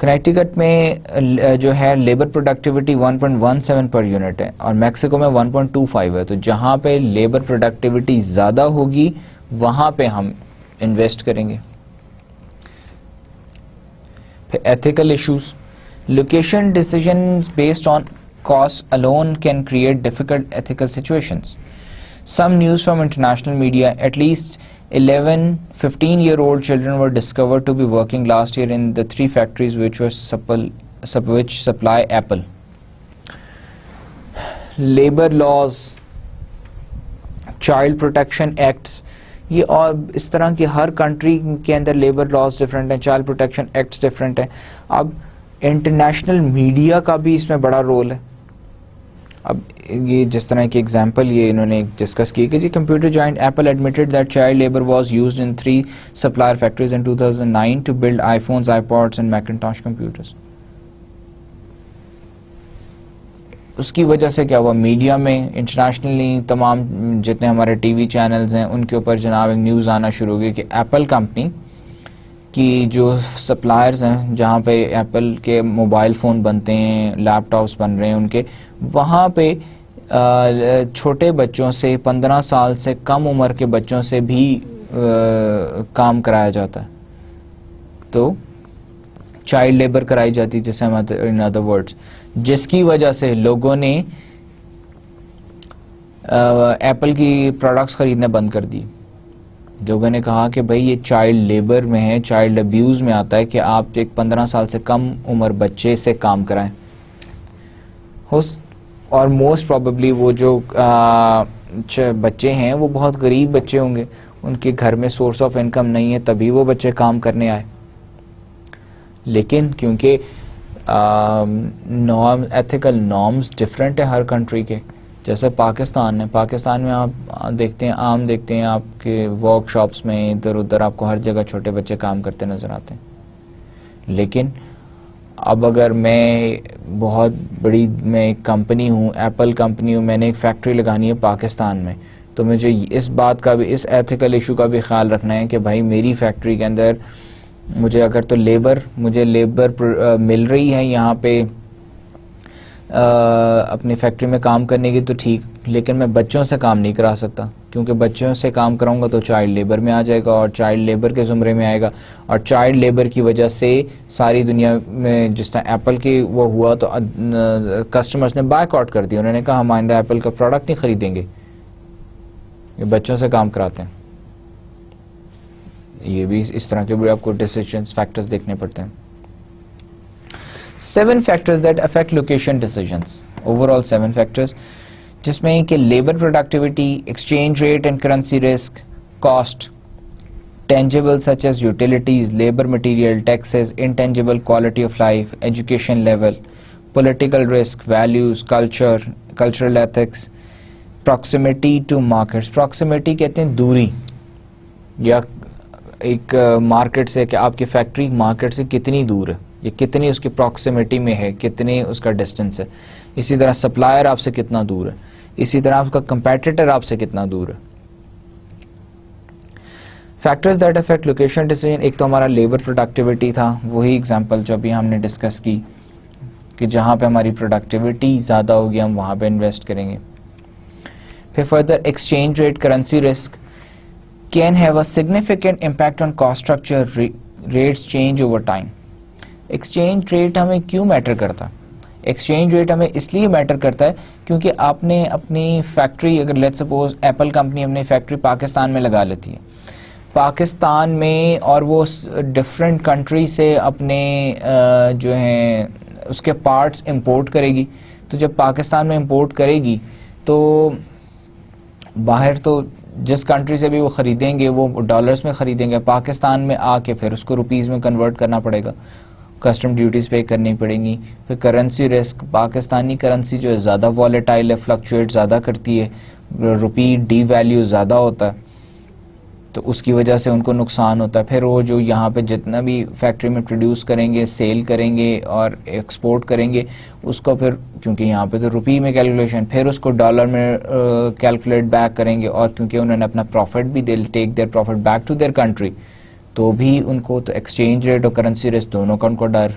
कनेक्टिकट में जो है लेबर प्रोडक्टिविटी 1.17 पर यूनिट है और मैक्सिको में 1.25 है। तो जहाँ पे लेबर प्रोडक्टिविटी ज़्यादा होगी वहाँ पे हम इन्वेस्ट करेंगे। फिर ethical issues, location decisions based on cost alone can create difficult ethical situations. Some news from international media, at least 11 15-year-old children were discovered to be working last year in the 3 factories which supply Apple. Labor laws, child protection acts, ये और इस तरह की हर country के अंदर labour laws different हैं, child protection acts different हैं। अब इंटरनेशनल मीडिया का भी इसमें बड़ा रोल है। अब ये जिस तरह की एग्जांपल ये इन्होंने डिस्कस की कि जी computer giant Apple admitted that child labour was used in 3 supplier factories in 2009 to build iPhones, iPods and Macintosh computers. उसकी वजह से क्या हुआ, मीडिया में इंटरनेशनली तमाम जितने हमारे टीवी चैनल्स हैं उनके ऊपर जनाब एक न्यूज़ आना शुरू हो गई कि एप्पल कंपनी की जो सप्लायर्स हैं जहाँ पे एप्पल के मोबाइल फ़ोन बनते हैं, लैपटॉप्स बन रहे हैं उनके, वहाँ पे छोटे बच्चों से 15 साल से कम उम्र के बच्चों से भी काम कराया जाता है, तो चाइल्ड लेबर कराई जाती जैसे हम इन अदर वर्ड्स, जिसकी वजह से लोगों ने एप्पल की प्रोडक्ट्स खरीदना बंद कर दी। लोगों ने कहा कि भाई ये चाइल्ड लेबर में है, चाइल्ड अब्यूज़ में आता है कि आप एक 15 साल से कम उम्र बच्चे से काम कराएं। और मोस्ट प्रॉबेबली वो जो बच्चे हैं वो बहुत गरीब बच्चे होंगे, उनके घर में सोर्स ऑफ इनकम नहीं है, तभी वो बच्चे काम करने आए। लेकिन क्योंकि नॉर्म एथिकल नॉर्म्स डिफरेंट है हर कंट्री के, जैसे पाकिस्तान है, पाकिस्तान में आप देखते हैं आम देखते हैं आपके वर्कशॉप्स में इधर उधर आपको हर जगह छोटे बच्चे काम करते नज़र आते हैं। लेकिन अब अगर मैं बहुत बड़ी मैं एक कंपनी हूँ, एप्पल कंपनी हूँ, मैंने एक फैक्ट्री लगानी है पाकिस्तान में, तो मुझे इस बात का भी, इस एथिकल इशू का भी ख्याल रखना है कि भाई मेरी फैक्ट्री के अंदर मुझे अगर तो मुझे लेबर मिल रही है यहाँ पे अपनी फैक्ट्री में काम करने की तो ठीक, लेकिन मैं बच्चों से काम नहीं करा सकता, क्योंकि बच्चों से काम कराऊंगा तो चाइल्ड लेबर में आ जाएगा और चाइल्ड लेबर के ज़ुमरे में आएगा, और चाइल्ड लेबर की वजह से सारी दुनिया में जिस तरह एप्पल की वो हुआ तो कस्टमर्स ने बायकॉट कर दिया, उन्होंने कहा हम आइंदा एप्पल का प्रोडक्ट नहीं खरीदेंगे, ये बच्चों से काम कराते हैं। ये भी इस तरह के भी आपको डिसीजंस फैक्टर्स देखने पड़ते हैं। 7 factors that affect location decisions, overall 7 factors, जिसमें कि labour productivity, exchange rate and currency risk, cost, tangible such as utilities, labour material, taxes, intangible quality of life, education level, political risk, values, culture, cultural ethics, proximity to markets. Proximity कहते हैं दूरी, या एक market से कि आपकी factory market से कितनी दूर है, ये कितनी उसकी प्रॉक्सिमिटी में है, कितनी उसका डिस्टेंस है। इसी तरह सप्लायर आपसे कितना दूर है, इसी तरह आपका कंपेटिटर आपसे कितना दूर है। Factors that affect location decision, एक तो हमारा लेबर प्रोडक्टिविटी था, वही एग्जांपल जो अभी हमने डिस्कस की कि जहां पे हमारी प्रोडक्टिविटी ज़्यादा होगी हम वहां पे इन्वेस्ट करेंगे। फिर further exchange rate, currency risk can have a significant impact on cost structure, rates change over time. Exchange rate हमें क्यों मैटर करता है? एक्सचेंज रेट हमें इसलिए मैटर करता है क्योंकि आपने अपनी फैक्ट्री, अगर लेट्स सपोज एप्पल कंपनी अपनी फैक्ट्री पाकिस्तान में लगा लेती है, पाकिस्तान में, और वो डिफरेंट कंट्री से अपने जो हैं उसके पार्ट्स इंपोर्ट करेगी, तो जब पाकिस्तान में इंपोर्ट करेगी तो बाहर तो जिस कंट्री से भी वो ख़रीदेंगे वो डॉलर्स में ख़रीदेंगे, पाकिस्तान में आके फिर उसको रुपीज़ में कन्वर्ट करना पड़ेगा, कस्टम ड्यूटीज़ पे करनी पड़ेंगी। फिर करेंसी रिस्क, पाकिस्तानी करेंसी जो है ज़्यादा वॉलेटाइल है, फ्लक्चुएट ज़्यादा करती है, रुपी डी वैल्यू ज़्यादा होता है, तो उसकी वजह से उनको नुकसान होता है। फिर वो जो यहाँ पे जितना भी फैक्ट्री में प्रोड्यूस करेंगे, सेल करेंगे और एक्सपोर्ट करेंगे, उसको फिर क्योंकि यहाँ पे तो रुपी में कैलकुलेशन, फिर उसको डॉलर में कैलकुलेट बैक करेंगे, और क्योंकि उन्होंने अपना प्रॉफिट भी, they take their profit back to their country, तो भी उनको तो एक्सचेंज रेट और करेंसी रिस्क दोनों का उनको डर।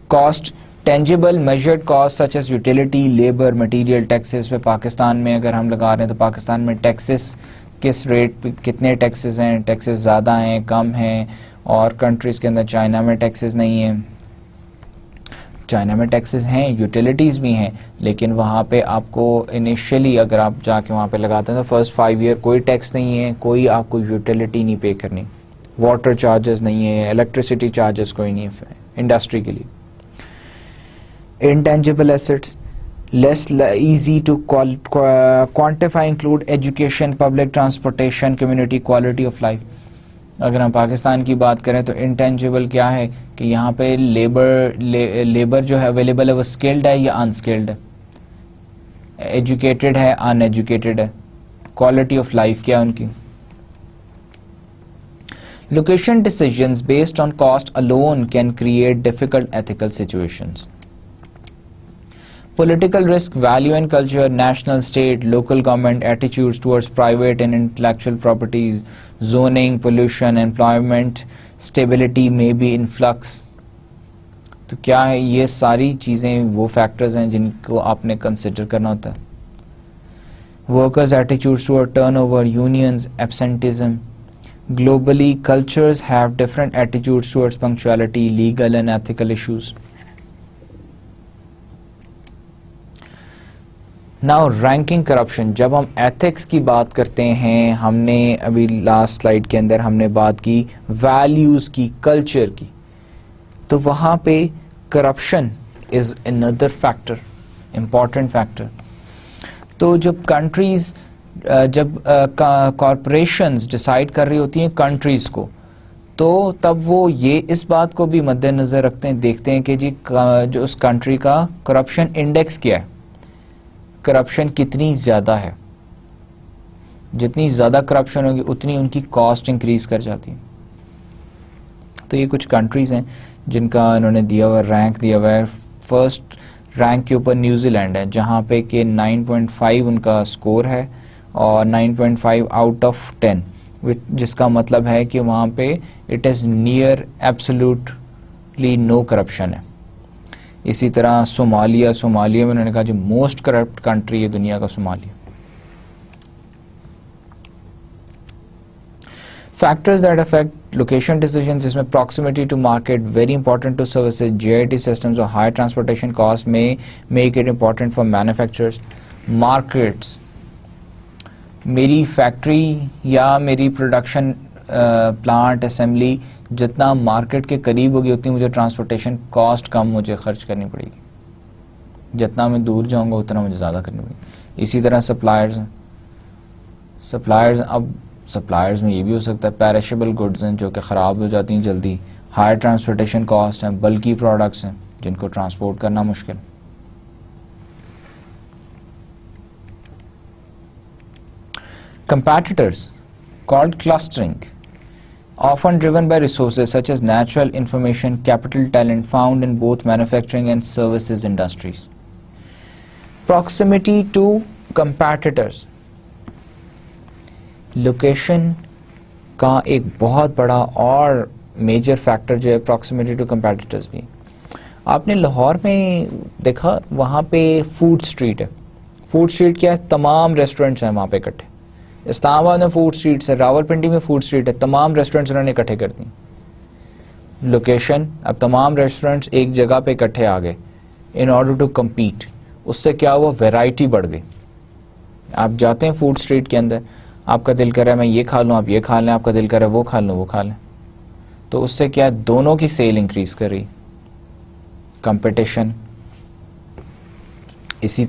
Cost, tangible measured cost such as utility, labour, material, taxes पे पाकिस्तान में अगर हम लगा रहे हैं तो पाकिस्तान में टैक्सेस किस रेट पे, कितने टैक्सेस हैं, टैक्सेस ज़्यादा हैं, कम हैं, और कंट्रीज़ के अंदर चाइना में टैक्सेस नहीं हैं, चाइना में टैक्सेस हैं, यूटिलिटीज़ भी हैं, लेकिन वहाँ पे आपको इनिशियली अगर आप जाके वहाँ पे लगाते हैं तो फर्स्ट 5 ईयर कोई टैक्स नहीं है, कोई आपको यूटिलिटी नहीं पे करनी, वाटर चार्जेस नहीं है, इलेक्ट्रिसिटी चार्जेस कोई नहीं है इंडस्ट्री के लिए। Intangible assets less easy to quantify include education, public transportation, community quality of life। अगर हम पाकिस्तान की बात करें तो इंटेंजिबल क्या है कि यहाँ पे लेबर जो है अवेलेबल है वो स्किल्ड है या अनस्किल्ड है, एजुकेटेड है अनएजुकेटेड है, क्वालिटी ऑफ लाइफ क्या है उनकी। Location decisions based on cost alone can create difficult ethical situations. Political risk, value and culture, national, state, local government attitudes towards private and intellectual properties, zoning, pollution, employment, stability may be in flux। तो क्या है, ये सारी चीज़ें वो factors हैं जिनको आपने कंसिडर करना होता है। Workers' attitudes toward turnover, unions, absenteeism. Globally, cultures have different attitudes towards punctuality, legal and ethical issues। Now ranking corruption, जब हम एथिक्स की बात करते हैं, हमने अभी लास्ट स्लाइड के अंदर हमने बात की वैल्यूज़ की, कल्चर की, तो वहाँ पे corruption is another factor, important factor. तो जब कंट्रीज़, जब कॉरपोरेशंस डिसाइड कर रही होती हैं कंट्रीज़ को, तो तब वो ये इस बात को भी मद्देनज़र रखते हैं, देखते हैं कि जी जो उस कंट्री का करप्शन इंडेक्स क्या है, करप्शन कितनी ज़्यादा है, जितनी ज़्यादा करप्शन होगी उतनी उनकी कॉस्ट इंक्रीज कर जाती है। तो ये कुछ कंट्रीज़ हैं जिनका इन्होंने दिया हुआ रैंक दिया हुआ है। फर्स्ट रैंक के ऊपर न्यूजीलैंड है जहाँ पे कि 9.5 उनका स्कोर है और 9.5 आउट ऑफ 10, जिसका मतलब है कि वहाँ पे it is near absolutely no corruption है। इसी तरह सोमालिया में उन्होंने कहा जो मोस्ट करप्ट कंट्री है दुनिया का Somalia. Factors that affect location decision, जिसमें proximity to market very important to services, JIT systems और हाई ट्रांसपोर्टेशन कॉस्ट में make it important for manufacturers. Markets, मेरी फैक्ट्री या मेरी प्रोडक्शन प्लांट असेंबली जितना मार्केट के करीब होगी उतनी मुझे ट्रांसपोर्टेशन कॉस्ट कम मुझे खर्च करनी पड़ेगी, जितना मैं दूर जाऊंगा उतना मुझे ज़्यादा करनी पड़ेगी। इसी तरह सप्लायर्स अब सप्लायर्स में ये भी हो सकता है पेरिशेबल गुड्स हैं जो कि ख़राब हो जाती हैं जल्दी, हाई ट्रांसपोर्टेशन कॉस्ट हैं, बल्कि प्रोडक्ट्स हैं जिनको ट्रांसपोर्ट करना मुश्किल। Competitors, called clustering, often driven by resources such as natural information, capital, talent found in both manufacturing and services industries. Proximity to competitors, location का एक बहुत बड़ा और मेजर फैक्टर जो है प्रॉक्सिमिटी टू कंपेटिटर्स भी। आपने लाहौर में देखा वहाँ पे फूड स्ट्रीट है। फूड स्ट्रीट क्या है? तमाम रेस्टोरेंट्स हैं वहाँ पे इकट्ठे। इस्लामाबाद में फूड स्ट्रीट्स है, रावलपिंडी में फूड स्ट्रीट है, तमाम रेस्टोरेंट्स उन्होंने इकट्ठे कर दी। लोकेशन, अब तमाम रेस्टोरेंट्स एक जगह पे इकट्ठे आ गए इन ऑर्डर टू कम्पीट। उससे क्या हुआ? वैरायटी बढ़ गई। आप जाते हैं फूड स्ट्रीट के अंदर, आपका दिल कर रहा है मैं ये खा लूँ, आप ये खा लें, आपका दिल कर रहा है वो खा लूँ, वो खा लें, तो उससे क्या दोनों की सेल इंक्रीज कर रही, कंपटीशन। इसी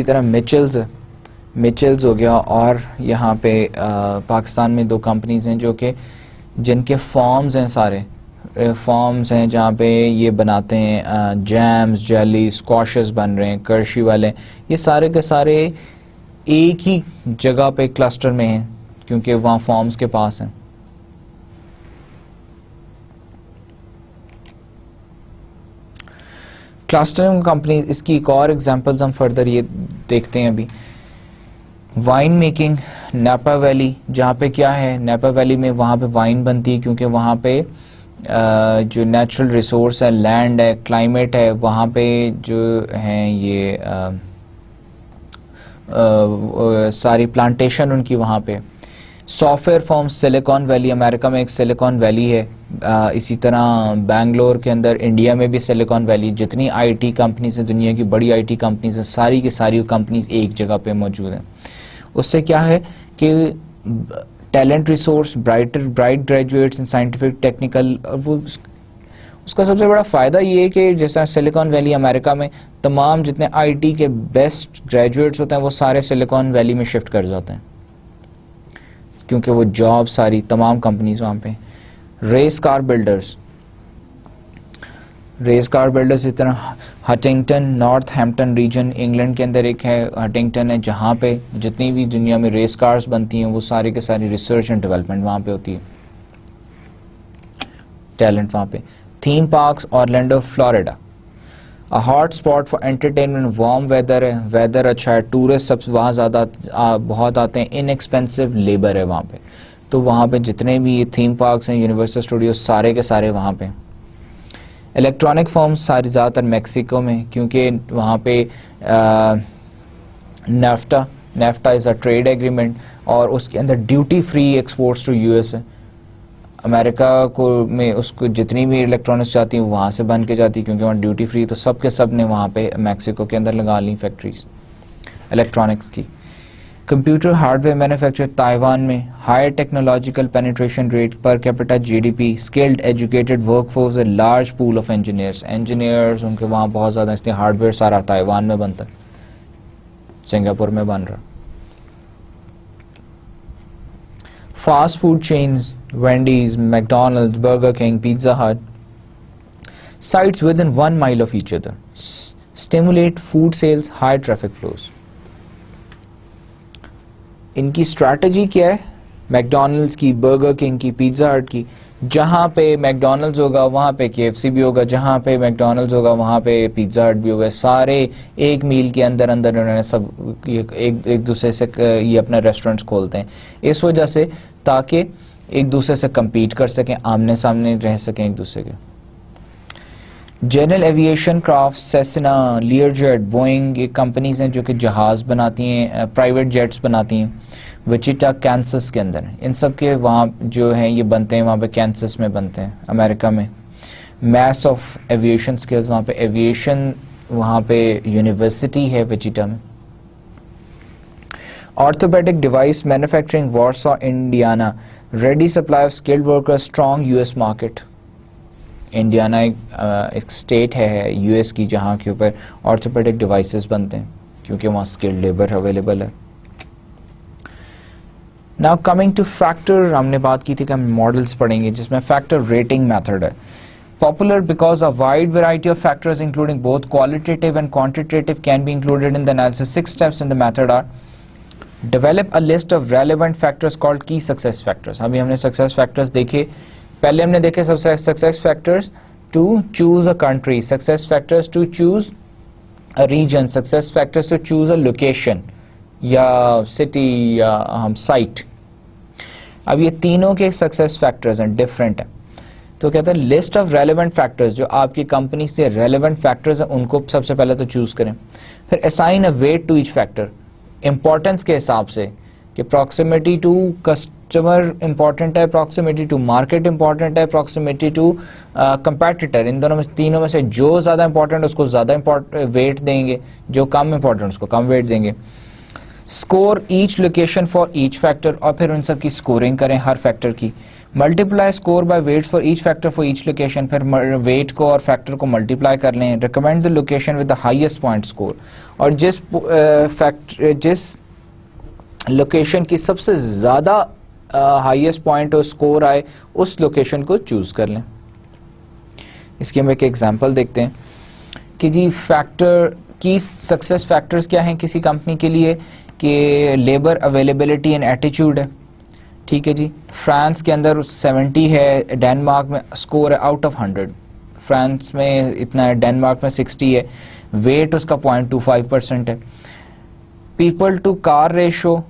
तरह मिचेल्स हो गया, और यहाँ पे पाकिस्तान में 2 कंपनीज हैं जो कि जिनके फार्म्स हैं, सारे फार्म्स हैं जहाँ पे ये बनाते हैं जैम्स, जेली, स्क्वाशेस बन रहे हैं, कर्शी वाले, ये सारे के सारे एक ही जगह पे क्लस्टर में हैं क्योंकि वहाँ फार्म्स के पास हैं। क्लस्टरिंग कंपनी, इसकी एक और एग्जांपल्स हम फर्दर ये देखते हैं अभी। वाइन मेकिंग, नापा वैली, जहाँ पे क्या है, नापा वैली में वहाँ पे वाइन बनती है क्योंकि वहाँ पे जो नेचुरल रिसोर्स है, लैंड है, क्लाइमेट है, वहाँ पे जो हैं ये सारी प्लांटेशन उनकी वहाँ पे। Software form, silicon valley, America में एक सिलिकॉन वैली है। इसी तरह बेंगलोर के अंदर इंडिया में भी सिलिकॉन वैली। जितनी आईटी कंपनीज हैं, दुनिया की बड़ी आईटी कंपनीज हैं, सारी की सारी कंपनीज एक जगह पे मौजूद हैं। उससे क्या है कि talent resource, bright graduates in scientific, technical, वो उसका सबसे बड़ा फ़ायदा ये है कि जैसा सिलिकॉन वैली अमेरिका में तमाम जितने आईटी के बेस्ट ग्रेजुएट्स होते हैं वो सारे सिलिकॉन वैली में शिफ्ट कर जाते हैं क्योंकि वो जॉब सारी तमाम कंपनीज वहाँ पे। रेस कार बिल्डर्स, इस तरह हटिंगटन, नॉर्थहैम्पटन रीजन इंग्लैंड के अंदर एक है, हटिंगटन है, जहाँ पे जितनी भी दुनिया में रेस कार्स बनती हैं वो सारी के सारी रिसर्च एंड डेवलपमेंट वहाँ पे होती है, टैलेंट वहाँ पे। Theme parks, Orlando, Florida, a hot spot for entertainment, warm weather है, वेदर अच्छा है, टूरिस्ट सब वहाँ ज़्यादा बहुत आते हैं, इनएक्सपेंसिव लेबर है वहाँ पे, तो वहाँ पे जितने भी ये थीम पार्क्स हैं, यूनिवर्सल स्टूडियोज, सारे के सारे वहाँ पे। इलेक्ट्रॉनिक फर्म्स सारी ज़्यादातर मैक्सिको में क्योंकि वहाँ पे NAFTA is a trade agreement और उसके अंदर duty free exports to US है। अमेरिका को में उसको जितनी भी इलेक्ट्रॉनिक्स जाती हैं वहाँ से बन के जाती है क्योंकि वहाँ ड्यूटी फ्री, तो सब के सब ने वहाँ पे मैक्सिको के अंदर लगा ली फैक्ट्रीज इलेक्ट्रॉनिक्स की। कंप्यूटर हार्डवेयर मैन्युफैक्चर ताइवान में, higher technological penetration rate, per capita GDP, skilled educated workforce, a large pool of engineers उनके वहाँ बहुत ज़्यादा, इसलिए हार्डवेयर सारा ताइवान में बनता है, सिंगापुर में बन रहा। Fast food chains, Wendy's, McDonald's, Burger King, Pizza Hut, sites within 1 mile of each other, stimulate food sales, high traffic flows. इनकी स्ट्रैटेजी क्या है? मैकडोनल्ड्स की, बर्गर किंग की, पिज़्ज़ा हट की, जहाँ पे मैकडोनल्ड्स होगा वहाँ पे KFC भी होगा, जहाँ पे मैकडोनल्ड्स होगा वहाँ पे पिज़्ज़ा हट भी होगा, सारे 1 मील के अंदर अंदर उन्होंने सब एक दूसरे से ये अपना रेस्टोरेंट्स खोलते हैं इस वजह से ताकि एक दूसरे से compete कर सकें, आमने सामने रह सकें एक दूसरे के। General aviation craft, Cessna, Learjet, Boeing, ये कंपनीज हैं जो कि जहाज़ बनाती हैं, प्राइवेट जेट्स बनाती हैं। विचिटा कैंसस के अंदर, इन सब के वहाँ जो हैं ये बनते हैं, वहाँ पे कैंसस में बनते हैं अमेरिका में। मैस ऑफ एविएशन स्किल्स, वहाँ पे एविएशन, वहाँ पे यूनिवर्सिटी है विचिटा में। Orthopaedic device manufacturing, Warsaw Indiana, ready supply of skilled workers, strong US market. Indiana एक स्टेट है यूएस की जहाँ के ऊपर ऑर्थोपेडिक डिवाइसेस बनते हैं क्योंकि वहाँ स्किल्ड लेबर अवेलेबल है। नाउ कमिंग टू फैक्टर, हमने बात की थी कि हम मॉडल्स पढ़ेंगे जिसमें फैक्टर रेटिंग मेथड है। Popular because a wide variety of factors including both qualitative and quantitative can be included in the analysis. 6 steps in the method are: develop a list of relevant factors called key success factors. अभी हमने success factors देखे, पहले हमने देखे सबसे success factors to choose a country, success factors to choose a region, success factors to choose a location या city या हम site. अब ये तीनों के success factors हैं, different हैं। तो कहते हैं लिस्ट ऑफ रेलेवेंट फैक्टर्स, जो आपकी कंपनी से रेलेवेंट फैक्टर्स हैं उनको सबसे पहले तो चूज करें। फिर assign a weight to each factor, importance के हिसाब से कि प्रॉक्सिमिटी टू कस्टमर इंपॉर्टेंट है, प्रॉक्सिमिटी टू मार्केट इंपॉर्टेंट है, प्रॉक्सिमिटी टू कंपेटिटर, इन दोनों में तीनों में से जो ज़्यादा इंपॉर्टेंट है उसको ज़्यादा वेट देंगे, जो कम इंपॉर्टेंट उसको कम वेट देंगे। Score each location for each factor, और फिर उन सब की स्कोरिंग करें हर फैक्टर की। Multiply score bye waits for each factor for each location, फिर वेट को और फैक्टर को मल्टीप्लाई कर लें। Recommend the location with the highest point score, और जिस लोकेशन की सबसे ज़्यादा हाईएस्ट पॉइंट और स्कोर आए उस लोकेशन को चूज़ कर लें। इसकी हम एक एग्जांपल देखते हैं कि जी फैक्टर की सक्सेस फैक्टर्स क्या हैं किसी कंपनी के लिए, कि लेबर अवेलेबिलिटी एंड एटीट्यूड है, ठीक है जी। फ्रांस के अंदर 70 है, डेनमार्क में स्कोर है आउट ऑफ 100, फ्रांस में इतना है, डेनमार्क में 60 है, वेट उसका 0.25% है। People to car ratio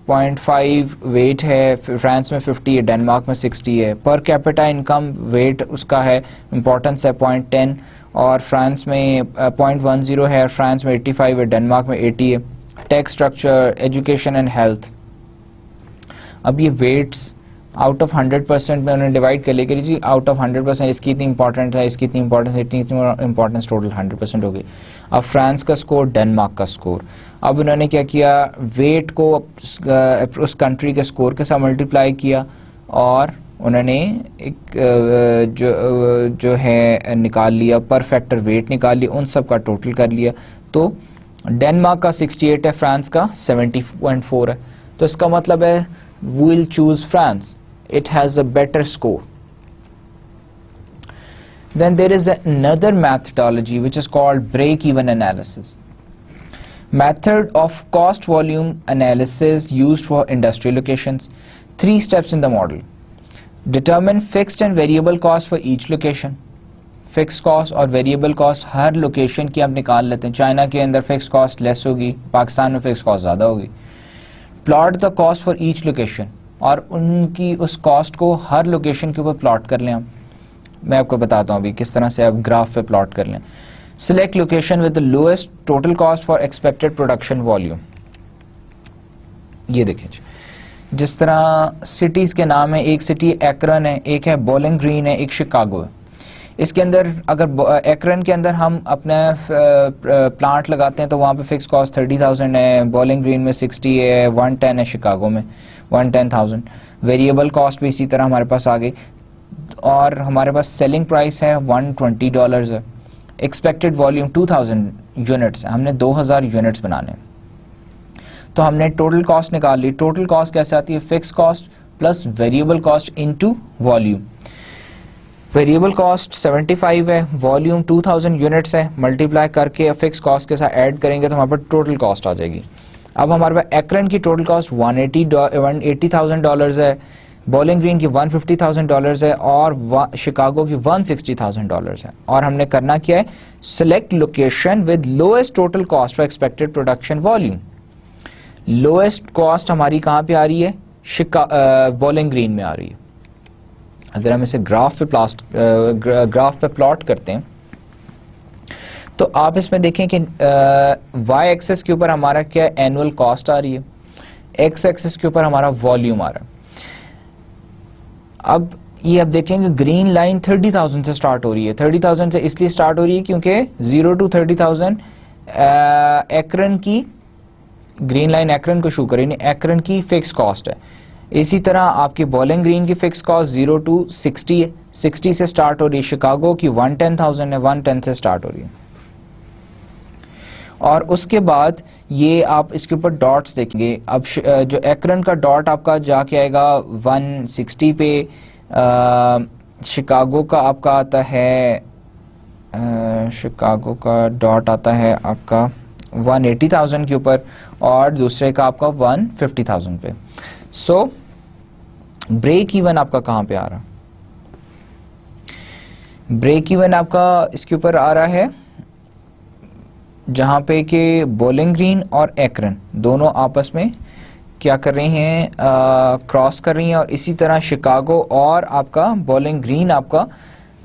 0.5 weight है, फ्रांस में 50 है, डेनमार्क में 60 है। पर कैपिटा इनकम वेट उसका है, इंपॉर्टेंस है 0.10, और फ्रांस में 0.10 है, फ्रांस में 85 है, डेनमार्क में 80 है। Tax structure, education and health, अब ये वेट्स आउट ऑफ 100% में उन्होंने डिवाइड कर लिया कि जी आउट ऑफ 100% इसकी इतनी इंपॉर्टेंट है, इसकी इतनी इंपॉर्टेंस, इतनी इंपॉर्टेंस, टोटल 100% हो गई। अब फ्रांस का स्कोर, डेनमार्क का स्कोर, अब उन्होंने क्या किया, वेट को उस कंट्री के स्कोर के साथ मल्टीप्लाई किया और उन्होंने एक जो है निकाल लिया, पर फैक्टर वेट निकाल लिया, उन सब का टोटल कर लिया। तो डेनमार्क का 68 है, फ्रांस का 70.4 है। तो इसका मतलब है we'll choose France, it has a better score. Then there is another methodology which is called break-even analysis. Method of cost volume analysis used for industrial locations. 3 steps in the model. Determine fixed and variable cost for each location. Fixed cost और variable cost हर location की आप निकाल लेते हैं। China के अंदर fixed cost less होगी, पाकिस्तान में fixed cost ज़्यादा होगी। Plot the cost for each location, और उनकी उस कॉस्ट को हर लोकेशन के ऊपर प्लॉट कर लें हम। मैं आपको बताता हूँ अभी किस तरह से आप ग्राफ पे प्लॉट कर लें। Select location with the lowest total cost for expected production volume. ये देखें जिस तरह सिटीज़ के नाम है, एक सिटी एक्रन है, एक है बॉलिंग ग्रीन है, एक शिकागो है। इसके अंदर अगर एक्रन के अंदर हम अपने प्लांट लगाते हैं तो वहाँ पे फिक्स कॉस्ट 30,000 है, बॉलिंग ग्रीन में 60 है, 110 है, शिकागो में 110,000। वेरिएबल कॉस्ट भी इसी तरह हमारे पास आ गई, और हमारे पास सेलिंग प्राइस है $120 है। एक्सपेक्टेड वॉल्यूम 2000 यूनिट्स है, हमने 2000 यूनिट्स बनाने हैं। तो हमने टोटल कॉस्ट निकाल ली। टोटल कॉस्ट कैसे आती है, fix cost plus variable cost into volume. Variable cost 75 है, वॉल्यूम 2000 यूनिट्स है, मल्टीप्लाई करके फिक्स कॉस्ट के साथ ऐड करेंगे तो हमारे पास टोटल कॉस्ट आ जाएगी। अब हमारे पास एक्रन की टोटल कॉस्ट $180,000 है, बॉलिंग ग्रीन की $150,000 है, और शिकागो की $160,000 है। और हमने करना क्या है, select location with lowest total cost for expected production volume. Lowest cost हमारी कहाँ पे आ रही है, बॉलिंग ग्रीन में आ रही है। अगर हम इसे ग्राफ पे प्लॉट करते हैं तो आप इसमें देखें कि वाई एक्सेस के ऊपर हमारा क्या एनुअल कॉस्ट आ रही है, एक्स एक्सेस के ऊपर हमारा वॉल्यूम आ रहा है। अब ये आप देखेंगे ग्रीन लाइन 30,000 से स्टार्ट हो रही है। 30,000 से इसलिए स्टार्ट हो रही है क्योंकि 0 to 30,000 एकरन की ग्रीन लाइन एकरन को शो करें, एकरन की फिक्स कॉस्ट है। इसी तरह आपकी बॉलिंग ग्रीन की फिक्स कॉस्ट 0 to 60 है, 60 से स्टार्ट हो रही है। शिकागो की 110,000 है, 110 से स्टार्ट हो रही है। और उसके बाद ये आप इसके ऊपर डॉट्स देखेंगे। अब जो एकरन का डॉट आपका जाके आएगा 160 पे, शिकागो का आपका आता है, शिकागो का डॉट आता है आपका 180,000 के ऊपर और दूसरे का आपका 150,000 पे। सो ब्रेक इवन आपका कहां पे आ रहा? ब्रेक इवन आपका इसके ऊपर आ रहा है जहां पे कि बॉलिंग ग्रीन और एकरन दोनों आपस में क्या कर रही हैं, क्रॉस कर रही हैं। और इसी तरह शिकागो और आपका बॉलिंग ग्रीन आपका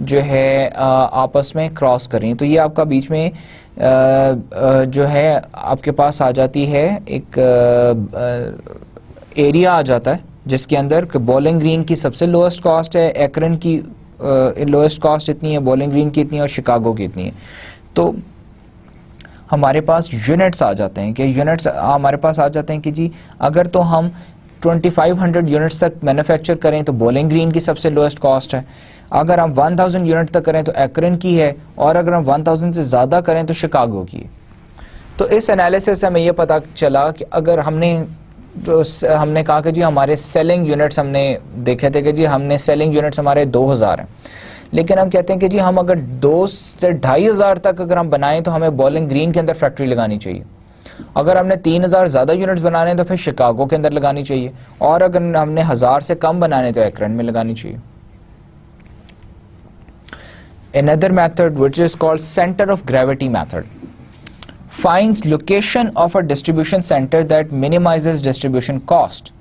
जो है आपस में क्रॉस कर रही हैं। तो ये आपका बीच में जो है आपके पास आ जाती है, एक एरिया आ जाता है जिसके अंदर बॉलिंग ग्रीन की सबसे लोएस्ट कॉस्ट है, एकरन की लोएस्ट कॉस्ट इतनी है, बॉलिंग ग्रीन की इतनी है और शिकागो की इतनी है। तो हमारे पास यूनिट्स आ जाते हैं कि यूनिट्स हमारे पास आ जाते हैं कि जी अगर तो हम 2500 यूनिट्स तक मैन्युफैक्चर करें तो बॉलिंग ग्रीन की सबसे लोएस्ट कॉस्ट है, अगर हम 1000 यूनिट तक करें तो एकरन की है, और अगर हम 1000 से ज़्यादा करें तो शिकागो की है। तो इस एनालिसिस से हमें यह पता चला कि अगर हमने कहा कि जी हमारे सेलिंग यूनिट्स हमने देखे थे कि जी हमने सेलिंग यूनिट्स हमारे 2000 हैं, लेकिन हम कहते हैं कि जी हम अगर 2 से 2500 तक अगर हम बनाएं तो हमें बॉलिंग ग्रीन के अंदर फैक्ट्री लगानी चाहिए। अगर हमने 3000 ज़्यादा यूनिट्स बनाने हैं तो फिर शिकागो के अंदर लगानी चाहिए, और अगर हमने 1000 से कम बनाने तो एकरन में लगानी चाहिए। Another method, which is called center of gravity method, finds location of a distribution center that minimizes distribution cost.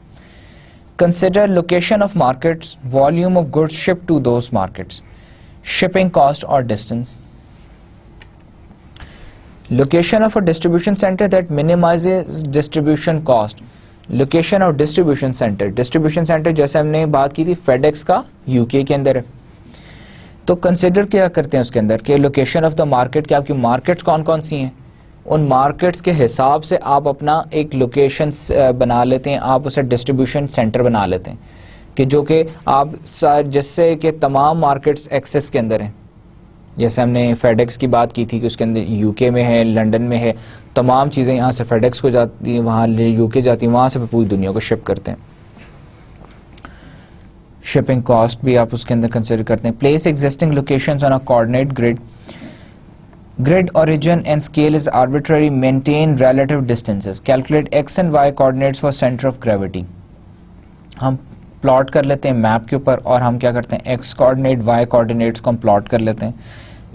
Consider location of markets, volume of goods shipped to those markets, shipping cost or distance. Location of a distribution center that minimizes distribution cost. Location of distribution center. Distribution center जैसे हमने बात की थी FedEx का UK के अंदर है। तो कंसिडर क्या करते हैं उसके अंदर कि लोकेशन ऑफ द मार्केट, कि आपकी मार्केट्स कौन कौन सी हैं, उन मार्केट्स के हिसाब से आप अपना एक लोकेशन बना लेते हैं, आप उसे डिस्ट्रीब्यूशन सेंटर बना लेते हैं कि जो कि आप जिससे कि तमाम मार्केट्स एक्सेस के अंदर हैं। जैसे हमने फेडेक्स की बात की थी कि उसके अंदर यूके में है, लंदन में है, तमाम चीज़ें यहाँ से फेडेक्स को जाती हैं, वहाँ यूके जाती हैं, वहाँ से पूरी दुनिया को शिप करते हैं। शिपिंग कॉस्ट भी आप उसके अंदर कंसिडर करते हैं। Place existing locations on a coordinate grid. Grid origin and scale is arbitrary. Maintain relative distances. Calculate x and y coordinates for center of gravity. हम प्लॉट कर लेते हैं मैप के ऊपर और हम क्या करते हैं x कोऑर्डिनेट y कोऑर्डिनेट्स को हम प्लॉट कर लेते हैं.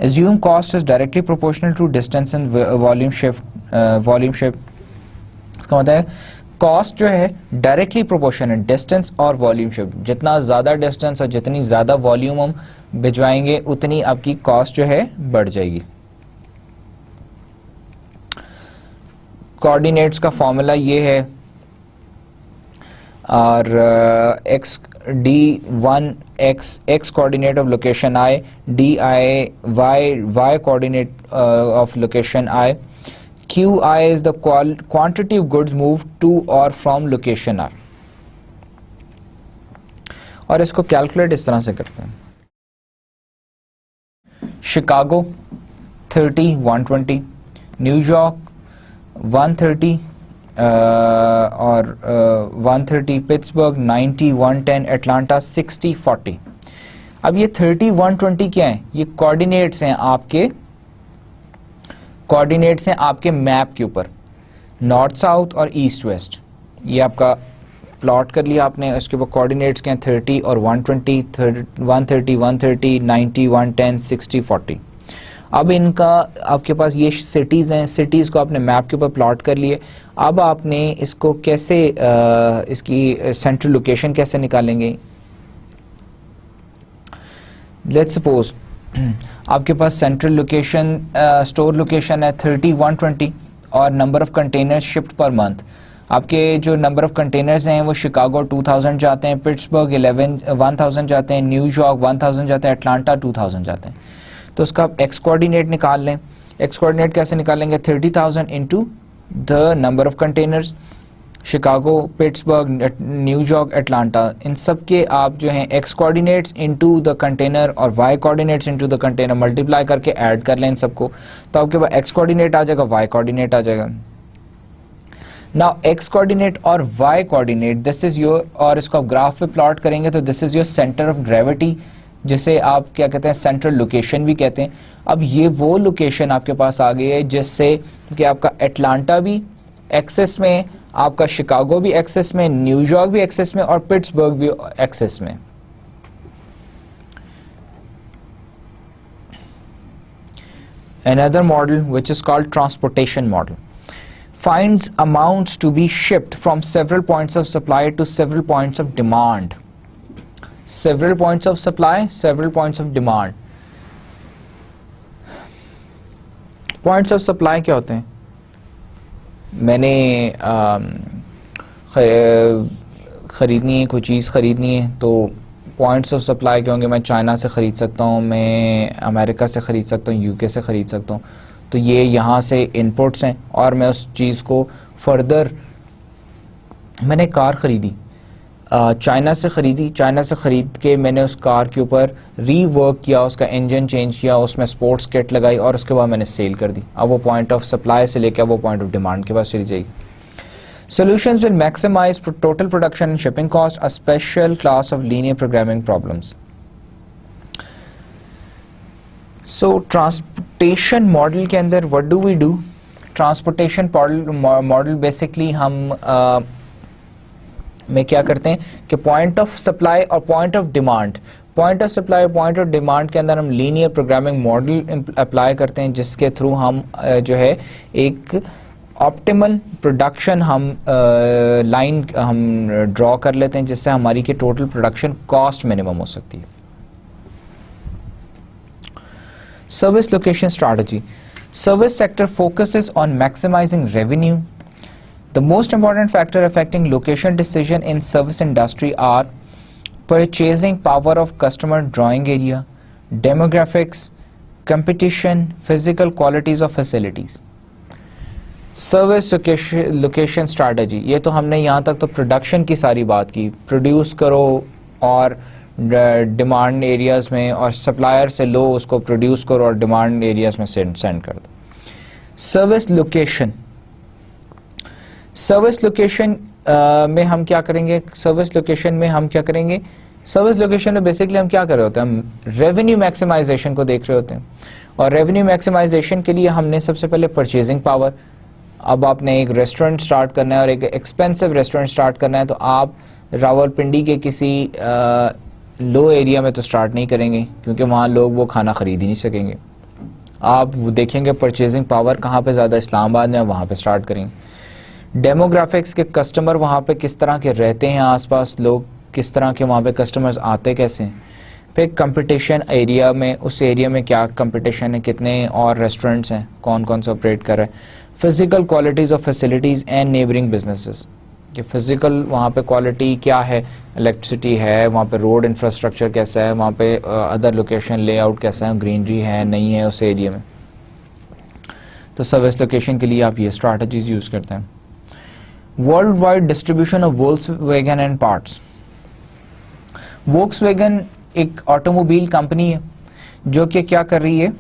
Assume cost is directly proportional to distance and volume shift. इसका मतलब है कॉस्ट जो है डायरेक्टली प्रोपोर्शन है डिस्टेंस और वॉल्यूम शिफ्ट. जितना ज़्यादा डिस्टेंस और जितनी ज़्यादा वॉल्यूम हम भिजवाएंगे उतनी आपकी कॉस्ट जो है बढ़ जाएगी. कोऑर्डिनेट्स का फॉर्मूला ये है और x d1 x coordinate of location I, di y coordinate of location I, qi is the quantity of goods moved to or from location I. और इसको कैलकुलेट इस तरह से करते हैं. शिकागो 30 120, न्यूयॉर्क 130 और 130, पिट्सबर्ग 90 110, एटलांटा 60 40. अब ये 30 120 क्या है? ये कोऑर्डिनेट्स हैं आपके, कोऑर्डिनेट्स हैं आपके मैप के ऊपर, नॉर्थ साउथ और ईस्ट वेस्ट. ये आपका प्लॉट कर लिया आपने. इसके ऊपर कोऑर्डिनेट्स क्या हैं? 30 और 120, 130 130, 90 110, 60 40. अब इनका आपके पास ये सिटीज़ हैं, सिटीज़ को आपने मैप के ऊपर प्लॉट कर लिए। अब आपने इसको कैसे इसकी सेंट्रल लोकेशन कैसे निकालेंगे? लेट्स सपोज आपके पास सेंट्रल लोकेशन स्टोर लोकेशन है 3120 और number of containers shift per month, आपके जो नंबर ऑफ कंटेनर्स हैं वो शिकागो 2000 जाते हैं, पिट्सबर्ग 1000 जाते हैं, न्यूयॉर्क 1000 जाते हैं, अटलांटा 2000 जाते हैं। तो उसका आप एक्स कोऑर्डिनेट निकाल लें। एक्स कोऑर्डिनेट कैसे निकालेंगे? 30,000 into the number of containers, Chicago, Pittsburgh, New York, Atlanta, इन सब के आप जो हैं X coordinates into the container और Y coordinates into the container multiply करके ऐड कर लें इन सबको, तो आपके पास एक्स कोऑर्डिनेट आ जाएगा, वाई कोऑर्डिनेट आ जाएगा। नाउ एक्स कोऑर्डिनेट और Y coordinate this is your, और इसको आप ग्राफ पे प्लॉट करेंगे तो this is your centre of gravity, जिसे आप क्या कहते हैं सेंट्रल लोकेशन भी कहते हैं। अब ये वो लोकेशन आपके पास आ गई है जिससे कि आपका अटलांटा भी एक्सेस में, आपका शिकागो भी एक्सेस में, न्यूयॉर्क भी एक्सेस में और पिट्सबर्ग भी एक्सेस में। Another model which is called transportation model finds amounts to be shipped from several points of supply to several points of demand. Several points of supply, several points of demand. Points of supply क्या होते हैं? मैंने ख़रीदनी है, कोई चीज़ ख़रीदनी है तो पॉइंट्स ऑफ सप्लाई क्या होंगे? मैं चाइना से ख़रीद सकता हूँ, मैं अमेरिका से ख़रीद सकता हूँ, यूके से ख़रीद सकता हूँ। तो ये यहाँ से इनपुट्स हैं और मैं उस चीज़ को फर्दर, मैंने कार ख़रीदी, चाइना से ख़रीदी, चाइना से ख़रीद के मैंने उस कार के ऊपर रीवर्क किया, उसका इंजन चेंज किया, उसमें स्पोर्ट्स किट लगाई और उसके बाद मैंने सेल कर दी। अब वो पॉइंट ऑफ सप्लाई से लेकर वो पॉइंट ऑफ डिमांड के पास चली जाएगी। Solutions will maximize total production and shipping cost, a special class of linear programming problems. So transportation model के अंदर what do we do? Transportation model basically हम में क्या करते हैं कि पॉइंट ऑफ सप्लाई और point of demand, point of supply और पॉइंट ऑफ डिमांड के अंदर हम लीनियर प्रोग्रामिंग मॉडल अप्लाई करते हैं, जिसके थ्रू हम जो है एक ऑप्टिमल प्रोडक्शन हम लाइन हम ड्रॉ कर लेते हैं, जिससे हमारी की टोटल प्रोडक्शन कॉस्ट मिनिमम हो सकती है। Service location strategy. Service sector focuses on maximizing revenue. The most important factor affecting location decision in service industry are purchasing power of customer drawing area, demographics, competition, physical qualities of facilities. Service location strategy, ये तो हमने यहाँ तक तो production की सारी बात की, प्रोड्यूस करो और डिमांड एरियाज़ में और सप्लायर से लो उसको प्रोड्यूस करो और डिमांड एरियाज़ में सेंड कर दो। सर्विस लोकेशन, सर्विस लोकेशन में हम क्या करेंगे? सर्विस लोकेशन में हम क्या करेंगे? सर्विस लोकेशन में बेसिकली हम क्या कर रहे होते हैं? हम रेवेन्यू मैक्सिमाइजेशन को देख रहे होते हैं, और रेवेन्यू मैक्सिमाइजेशन के लिए हमने सबसे पहले परचेजिंग पावर, अब आपने एक रेस्टोरेंट स्टार्ट करना है और एक एक्सपेंसिव रेस्टोरेंट स्टार्ट करना है, तो आप रावलपिंडी के किसी लो एरिया में तो स्टार्ट नहीं करेंगे, क्योंकि वहाँ लोग वो खाना ख़रीद ही नहीं सकेंगे। आप वो देखेंगे परचेजिंग पावर कहाँ पे ज़्यादा, इस्लामाबाद में, वहाँ पे स्टार्ट करेंगे। डेमोग्राफिक्स के कस्टमर वहाँ पे किस तरह के रहते हैं, आसपास लोग किस तरह के वहाँ पे कस्टमर्स आते कैसे हैं। फिर कंपटीशन एरिया में, उस एरिया में क्या कंपटीशन है, कितने और रेस्टोरेंट्स हैं, कौन कौन से ऑपरेट कर रहे हैं। Physical qualities of facilities and neighbouring businesses, कि फिजिकल वहाँ पे क्वालिटी क्या है, इलेक्ट्रिसिटी है, वहाँ पे रोड इंफ्रास्ट्रक्चर कैसा है, वहाँ पे अदर लोकेशन लेआउट कैसा है, ग्रीनरी है नहीं है उस एरिया में। तो सर्विस लोकेशन के लिए आप ये स्ट्रैटेजीज यूज़ करते हैं। World wide distribution of Volkswagen and parts. Volkswagen एक ऑटोमोबाइल कंपनी है जो कि क्या कर रही है,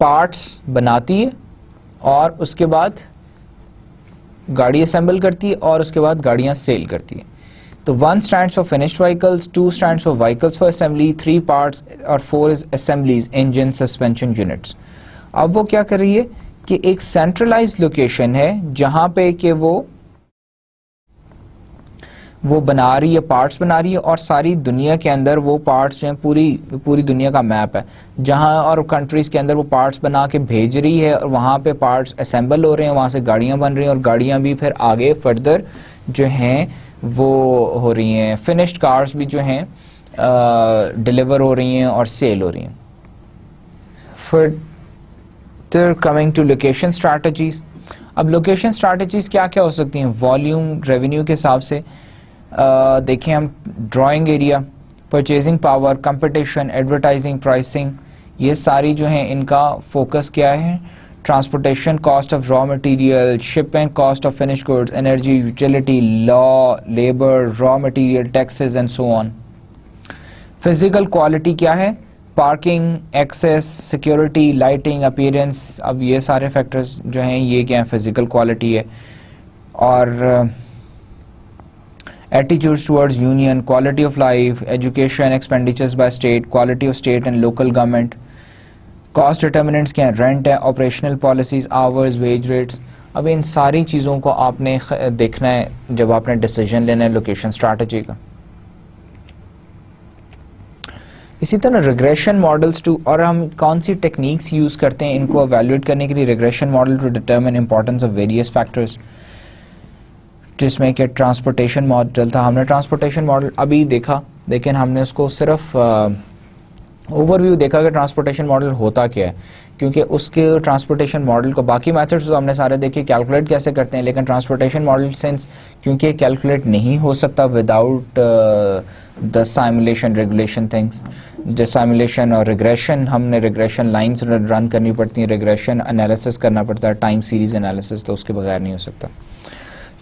पार्ट्स बनाती है और उसके बाद गाड़ी असेंबल करती है और उसके बाद गाड़ियां सेल करती है। तो 1 stands for finished vehicles, 2 stands for vehicles for assembly, 3 parts और 4 is assemblies, engine, suspension units। अब वो क्या कर रही है कि एक सेंट्रलाइज्ड लोकेशन है जहां पे कि वो वो बना रही है, पार्ट्स बना रही है, और सारी दुनिया के अंदर वो पार्ट्स जो हैं पूरी दुनिया का मैप है, जहां और कंट्रीज के अंदर वो पार्ट्स बना के भेज रही है, और वहां पे पार्ट्स असेंबल हो रहे हैं, वहां से गाड़ियां बन रही हैं, और गाड़ियां भी फिर आगे फर्दर जो हैं वो हो रही हैं, फिनिश्ड कार्स भी जो हैं डिलीवर हो रही हैं और सेल हो रही हैं। Further coming to location strategies. अब लोकेशन स्ट्रैटेजीज क्या क्या हो सकती हैं? वॉल्यूम, रेवेन्यू के हिसाब से देखें हम, drawing area, purchasing power, competition, advertising, pricing, ये सारी जो हैं इनका फोकस क्या है? Transportation cost of raw material, shipping cost of finish goods, energy, utility, law, labour, raw material, taxes and so on. Physical quality क्या है? Parking, access, security, lighting, appearance. अब ये सारे फैक्टर्स जो हैं ये क्या है? फिजिकल क्वालिटी है। और attitudes towards union, quality of life, education expenditures by state, quality of state and local government, cost determinants क्या है? रेंट है, operational policies, hours, wage rates. अब इन सारी चीज़ों को आपने देखना है जब आपने डिसीजन लेना है लोकेशन स्ट्रैटेजी का। इसी तरह रिग्रेशन मॉडल्स टू, और हम कौन सी टेक्निक्स यूज़ करते हैं इनको एवेल्युएट करने के लिए? Regression model to determine importance of various factors, जिसमें कि ट्रांसपोर्टेशन मॉडल था। हमने ट्रांसपोर्टेशन मॉडल अभी देखा, लेकिन हमने उसको सिर्फ ओवरव्यू देखा कि ट्रांसपोर्टेशन मॉडल होता क्या है, क्योंकि उसके ट्रांसपोर्टेशन मॉडल को बाकी मेथड्स तो हमने सारे देखे कैलकुलेट कैसे करते हैं, लेकिन ट्रांसपोर्टेशन मॉडल सेंस क्योंकि कैलकुलेट नहीं हो सकता without the simulation regulation things, जो साइमुलेशन और रिग्रेशन, हमने रिग्रेशन लाइंस रन करनी पड़ती हैं, रिग्रेशन एनालिसिस करना पड़ता है, टाइम सीरीज एनालिसिस, तो उसके बगैर नहीं हो सकता।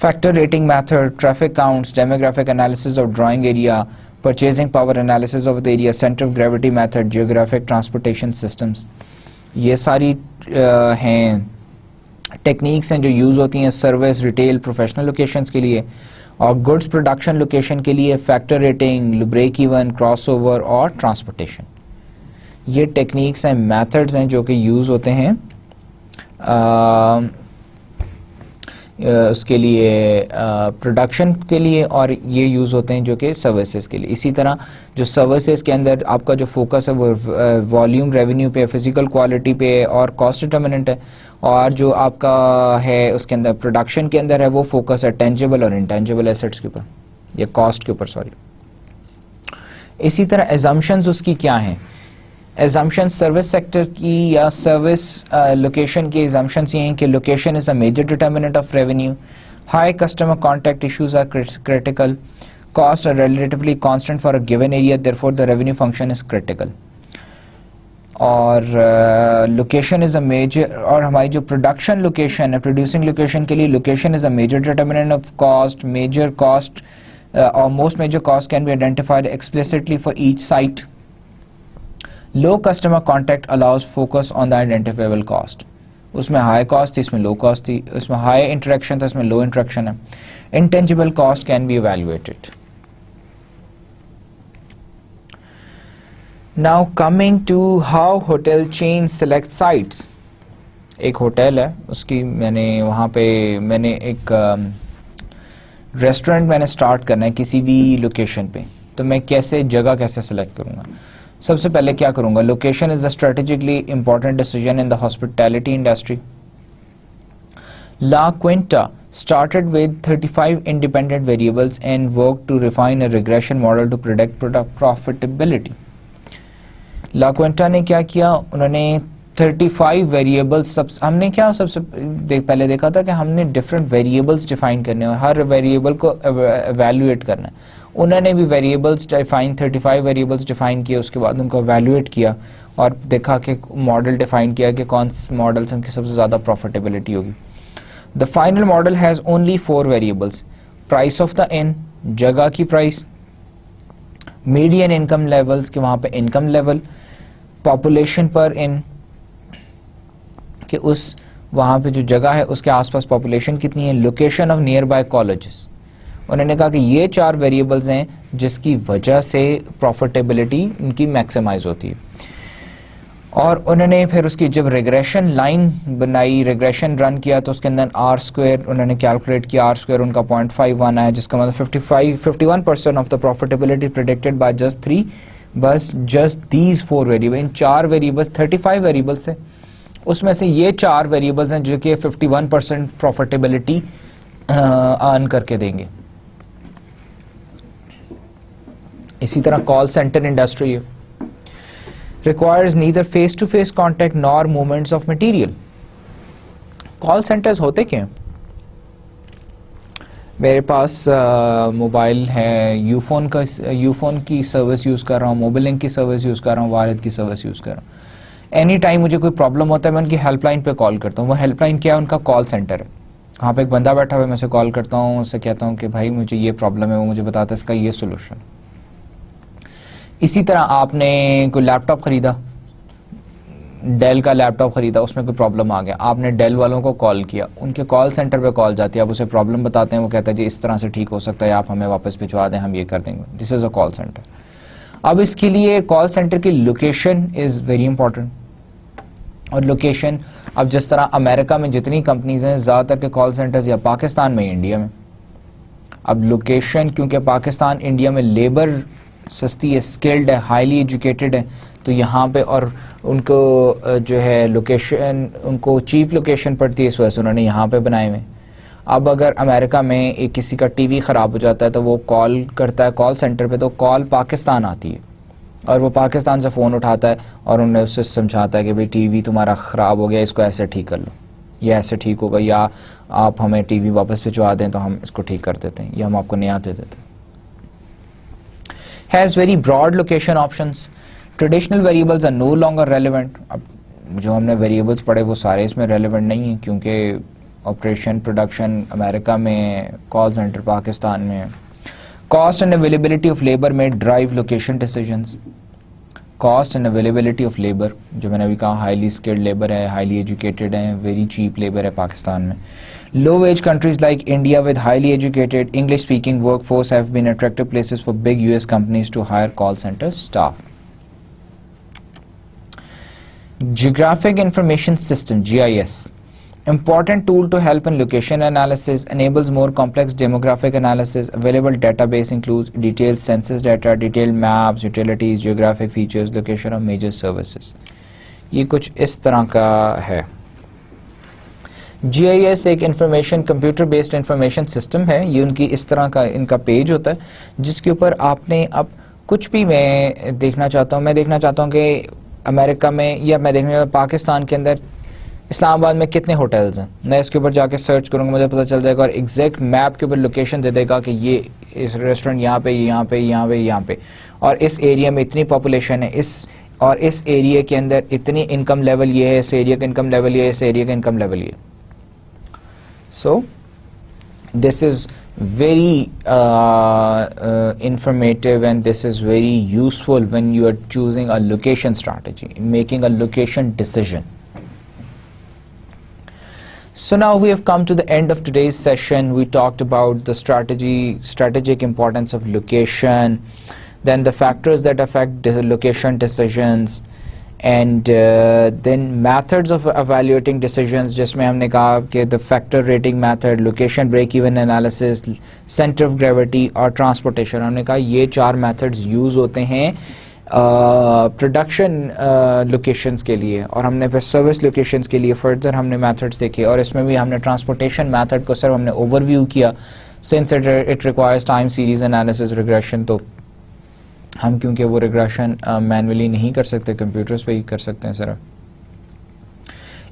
Factor rating method, traffic counts, demographic analysis of drawing area, purchasing power analysis of the area, center of gravity method, geographic transportation systems, ये सारी हैं टेक्निक्स हैं जो यूज़ होती हैं सर्विस, रिटेल, प्रोफेशनल लोकेशंस के लिए, और गुड्स प्रोडक्शन लोकेशन के लिए factor rating, break even, cross over और ट्रांसपोर्टेशन। ये टेक्निक्स हैं, मेथड्स हैं जो कि यूज़ होते हैं उसके लिए प्रोडक्शन के लिए, और ये यूज़ होते हैं जो कि सर्विसेज के लिए। इसी तरह जो सर्विसेज के अंदर आपका जो फोकस है वो वॉल्यूम, रेवेन्यू पे, फिजिकल क्वालिटी पे और कॉस्ट डिटर्मिनेंट है, और जो आपका है उसके अंदर प्रोडक्शन के अंदर है वो फोकस है टेंजिबल और इनटेंजिबल एसेट्स के ऊपर, या कॉस्ट के ऊपर, सॉरी। इसी तरह एजम्पशंस उसकी क्या हैं? एजम्पशन सर्विस सेक्टर की या सर्विस लोकेशन की एजम्पशंस ये हैं कि location is a major determinant of revenue, high customer contact issues are critical, cost are relatively constant for a given area, therefore the revenue function is critical. और location is a major, और हमारी जो production location है, producing location के लिए location is a major determinant of cost, major cost or most major costs can be identified explicitly for each site. Low customer contact allows focus on the identifiable cost. उसमें high cost थी, इसमें low cost थी, उसमें high interaction था, इसमें low interaction है. Intangible cost can be evaluated. Now coming to how hotel chain select sites. एक hotel है, उसकी मैंने वहाँ पे मैंने एक रेस्टोरेंट मैंने स्टार्ट करना है किसी भी लोकेशन पे, तो मैं कैसे जगह कैसे सेलेक्ट करूँगा? सबसे पहले क्या करूँगा? Location is a strategically important decision in the hospitality industry. La Quinta started with 35 independent variables and worked to refine a regression model to predict product profitability. La Quinta ने क्या किया? उन्होंने 35 वेरिएबल्स, हमने क्या सबसे पहले देखा था कि हमने डिफरेंट वेरिएबल्स डिफाइन करने और हर वेरिएबल को एवेल्युएट करना है. उन्होंने भी वेरिएबल्स डिफाइन 35 वेरिएबल्स डिफाइन किए, उसके बाद उनको एवेल्युएट किया और देखा कि मॉडल डिफाइन किया कि कौन से मॉडल से उनकी सबसे ज़्यादा प्रॉफिटेबिलिटी होगी. The final model has only 4 variables: price of the inn, जगह की प्राइस, median income levels कि वहाँ पे इनकम लेवल, पॉपुलेशन पर इन कि उस वहाँ पे जो जगह है उसके आसपास पॉपुलेशन कितनी है, location of near by colleges. उन्होंने कहा कि ये 4 वेरिएबल्स हैं जिसकी वजह से प्रॉफिटेबिलिटी इनकी मैक्सिमाइज होती है. और उन्होंने फिर उसकी जब रिग्रेशन लाइन बनाई, रिग्रेशन रन किया, तो उसके अंदर आर स्क्वायर उन्होंने कैलकुलेट किया, आर स्क्वायर उनका 0.51 आया, जिसका मतलब 51% of the profitability predicted by just 3, बस just these 4 variable, in 4 variables, 35 variables है, उसमें से ये 4 वेरिएबल्स हैं जो कि 51% प्रॉफिटेबिलिटी अर्न करके देंगे। इसी तरह कॉल सेंटर इंडस्ट्री है, requires neither face-to-face contact nor movements of material. Call centres होते क्या हैं? मेरे पास मोबाइल है, यूफोन की सर्विस यूज़ कर रहा हूँ, मोबिलिंक की सर्विस यूज़ कर रहा हूँ, वारिद की सर्विस यूज़ कर रहा हूँ। एनी टाइम मुझे कोई प्रॉब्लम होता है मैं उनकी हेल्पलाइन पे कॉल करता हूँ। वो हेल्पलाइन क्या है? उनका कॉल सेंटर है। वहाँ पे एक बंदा बैठा हुआ है, मैं उसे कॉल करता हूँ, उससे कहता हूँ कि भाई मुझे ये प्रॉब्लम है, वो मुझे बताता है इसका ये सोल्यूशन। इसी तरह आपने कोई लैपटॉप ख़रीदा, डेल का लैपटॉप ख़रीदा, उसमें कोई प्रॉब्लम आ गया, आपने डेल वालों को कॉल किया, उनके कॉल सेंटर पे कॉल जाती है, आप उसे प्रॉब्लम बताते हैं, वो कहता है जी इस तरह से ठीक हो सकता है, आप हमें वापस भिजवा दें, हम ये कर देंगे। This is a call centre. अब इसके लिए कॉल सेंटर की लोकेशन इज़ वेरी इंपॉर्टेंट। और लोकेशन, अब जिस तरह अमेरिका में जितनी कंपनीज हैं, ज़्यादातर के कॉल सेंटर्स या पाकिस्तान में, इंडिया में। अब लोकेशन, क्योंकि पाकिस्तान इंडिया में लेबर सस्ती है, स्किल्ड है, हाईली एजुकेटेड है, तो यहाँ पे और उनको जो है लोकेशन, उनको चीप लोकेशन पड़ती है, इस वजह से उन्होंने यहाँ पे बनाए हुए। अब अगर अमेरिका में एक किसी का टीवी ख़राब हो जाता है तो वो कॉल करता है कॉल सेंटर पे, तो कॉल पाकिस्तान आती है और वो पाकिस्तान से फ़ोन उठाता है और उन्हें उससे समझाता है कि भाई टीवी तुम्हारा ख़राब हो गया, इसको ऐसे ठीक कर लो, या ऐसे ठीक होगा, या आप हमें टीवी वापस भिजवा दें तो हम इसको ठीक कर देते हैं, या हम आपको नया दे देते हैं। Has very broad location options. Traditional variables are no longer relevant. अब जो हमने variables पढ़े वो सारे इसमें relevant नहीं हैं, क्योंकि ऑपरेशन प्रोडक्शन अमेरिका में, कॉल सेंटर पाकिस्तान में। Cost and availability of labor may drive location decisions. Cost and availability of labor, जो मैंने अभी कहा highly skilled labor है, highly educated है, very cheap labor है पाकिस्तान में। Low-wage countries like India with highly educated English-speaking workforce have been attractive places for big US companies to hire call center staff. Geographic Information System (GIS), important tool to help in location analysis, enables more complex demographic analysis. Available database includes detailed census data, detailed maps, utilities, geographic features, location of major services. ये कुछ इस तरह का है। GIS एक information, computer based information system है। ये उनकी इस तरह का इनका पेज होता है जिसके ऊपर आपने, अब कुछ भी मैं देखना चाहता हूँ, मैं देखना चाहता हूँ कि अमेरिका में, या मैं देखना चाहता हूँ पाकिस्तान के अंदर इस्लामाबाद में कितने होटल्स हैं, मैं इसके ऊपर जाके सर्च करूँगा, मुझे पता चल जाएगा और एग्जैक्ट मैप के ऊपर लोकेशन दे देगा कि ये इस रेस्टोरेंट यहाँ पे, यहाँ पे, यहाँ पे, यहाँ पे, और इस एरिया में इतनी पॉपुलेशन है, और इस एरिया के अंदर इतनी इनकम लेवल ये है, इस एरिया का इनकम लेवल ये है, इस एरिया का इनकम लेवल ये। So this is very informative, and this is very useful when you are choosing a location strategy, making a location decision. So now we have come to the end of today's session. We talked about the strategic importance of location, then the factors that affect the location decisions, and then methods of evaluating decisions, जिसमें हमने कहा कि the factor rating method, location break even analysis, center of gravity और transportation। हमने कहा ये 4 methods use होते हैं प्रोडक्शन लोकेशंस के लिए, और हमने फिर सर्विस लोकेशंस के लिए फर्दर हमने मेथड्स देखे, और इसमें भी हमने ट्रांसपोर्टेशन मेथड को सिर्फ हमने ओवरव्यू किया, since it requires time series analysis regression, तो हम क्योंकि वो रिग्रेशन मैनुअली नहीं कर सकते, कंप्यूटर्स पे ही कर सकते हैं सिर्फ।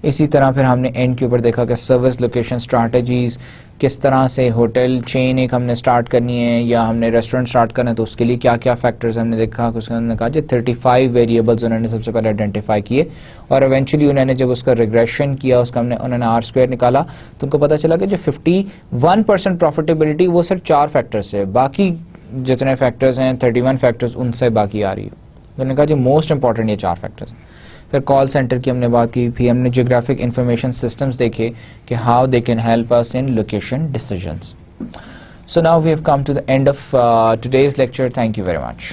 इसी तरह फिर हमने एंड के ऊपर देखा कि सर्विस लोकेशन स्ट्रैटेजीज़ किस तरह से, होटल चेन एक हमने स्टार्ट करनी है या हमने रेस्टोरेंट स्टार्ट करना है तो उसके लिए क्या क्या फैक्टर्स हमने देखा, उसके हमने कहा जी 35 वेरिएबल्स उन्होंने सबसे पहले आइडेंटिफाई किए, और इवेंचुअली उन्होंने जब उसका रिग्रेशन किया, उसका उन्होंने R² निकाला, तो उनको पता चला कि जो 51% प्रॉफिटेबिलिटी वो सिर्फ 4 फैक्टर्स है, बाकी जितने फैक्टर्स हैं 31 फैक्टर्स उनसे बाकी आ रही है। तो उन्होंने कहा जी मोस्ट इंपॉर्टेंट ये 4 फैक्टर्स। फिर कॉल सेंटर की हमने बात की, फिर हमने जियोग्राफिक इंफॉर्मेशन सिस्टम्स देखे कि how they can help us in location decisions. So now we have come to the end of today's lecture. Thank you very much.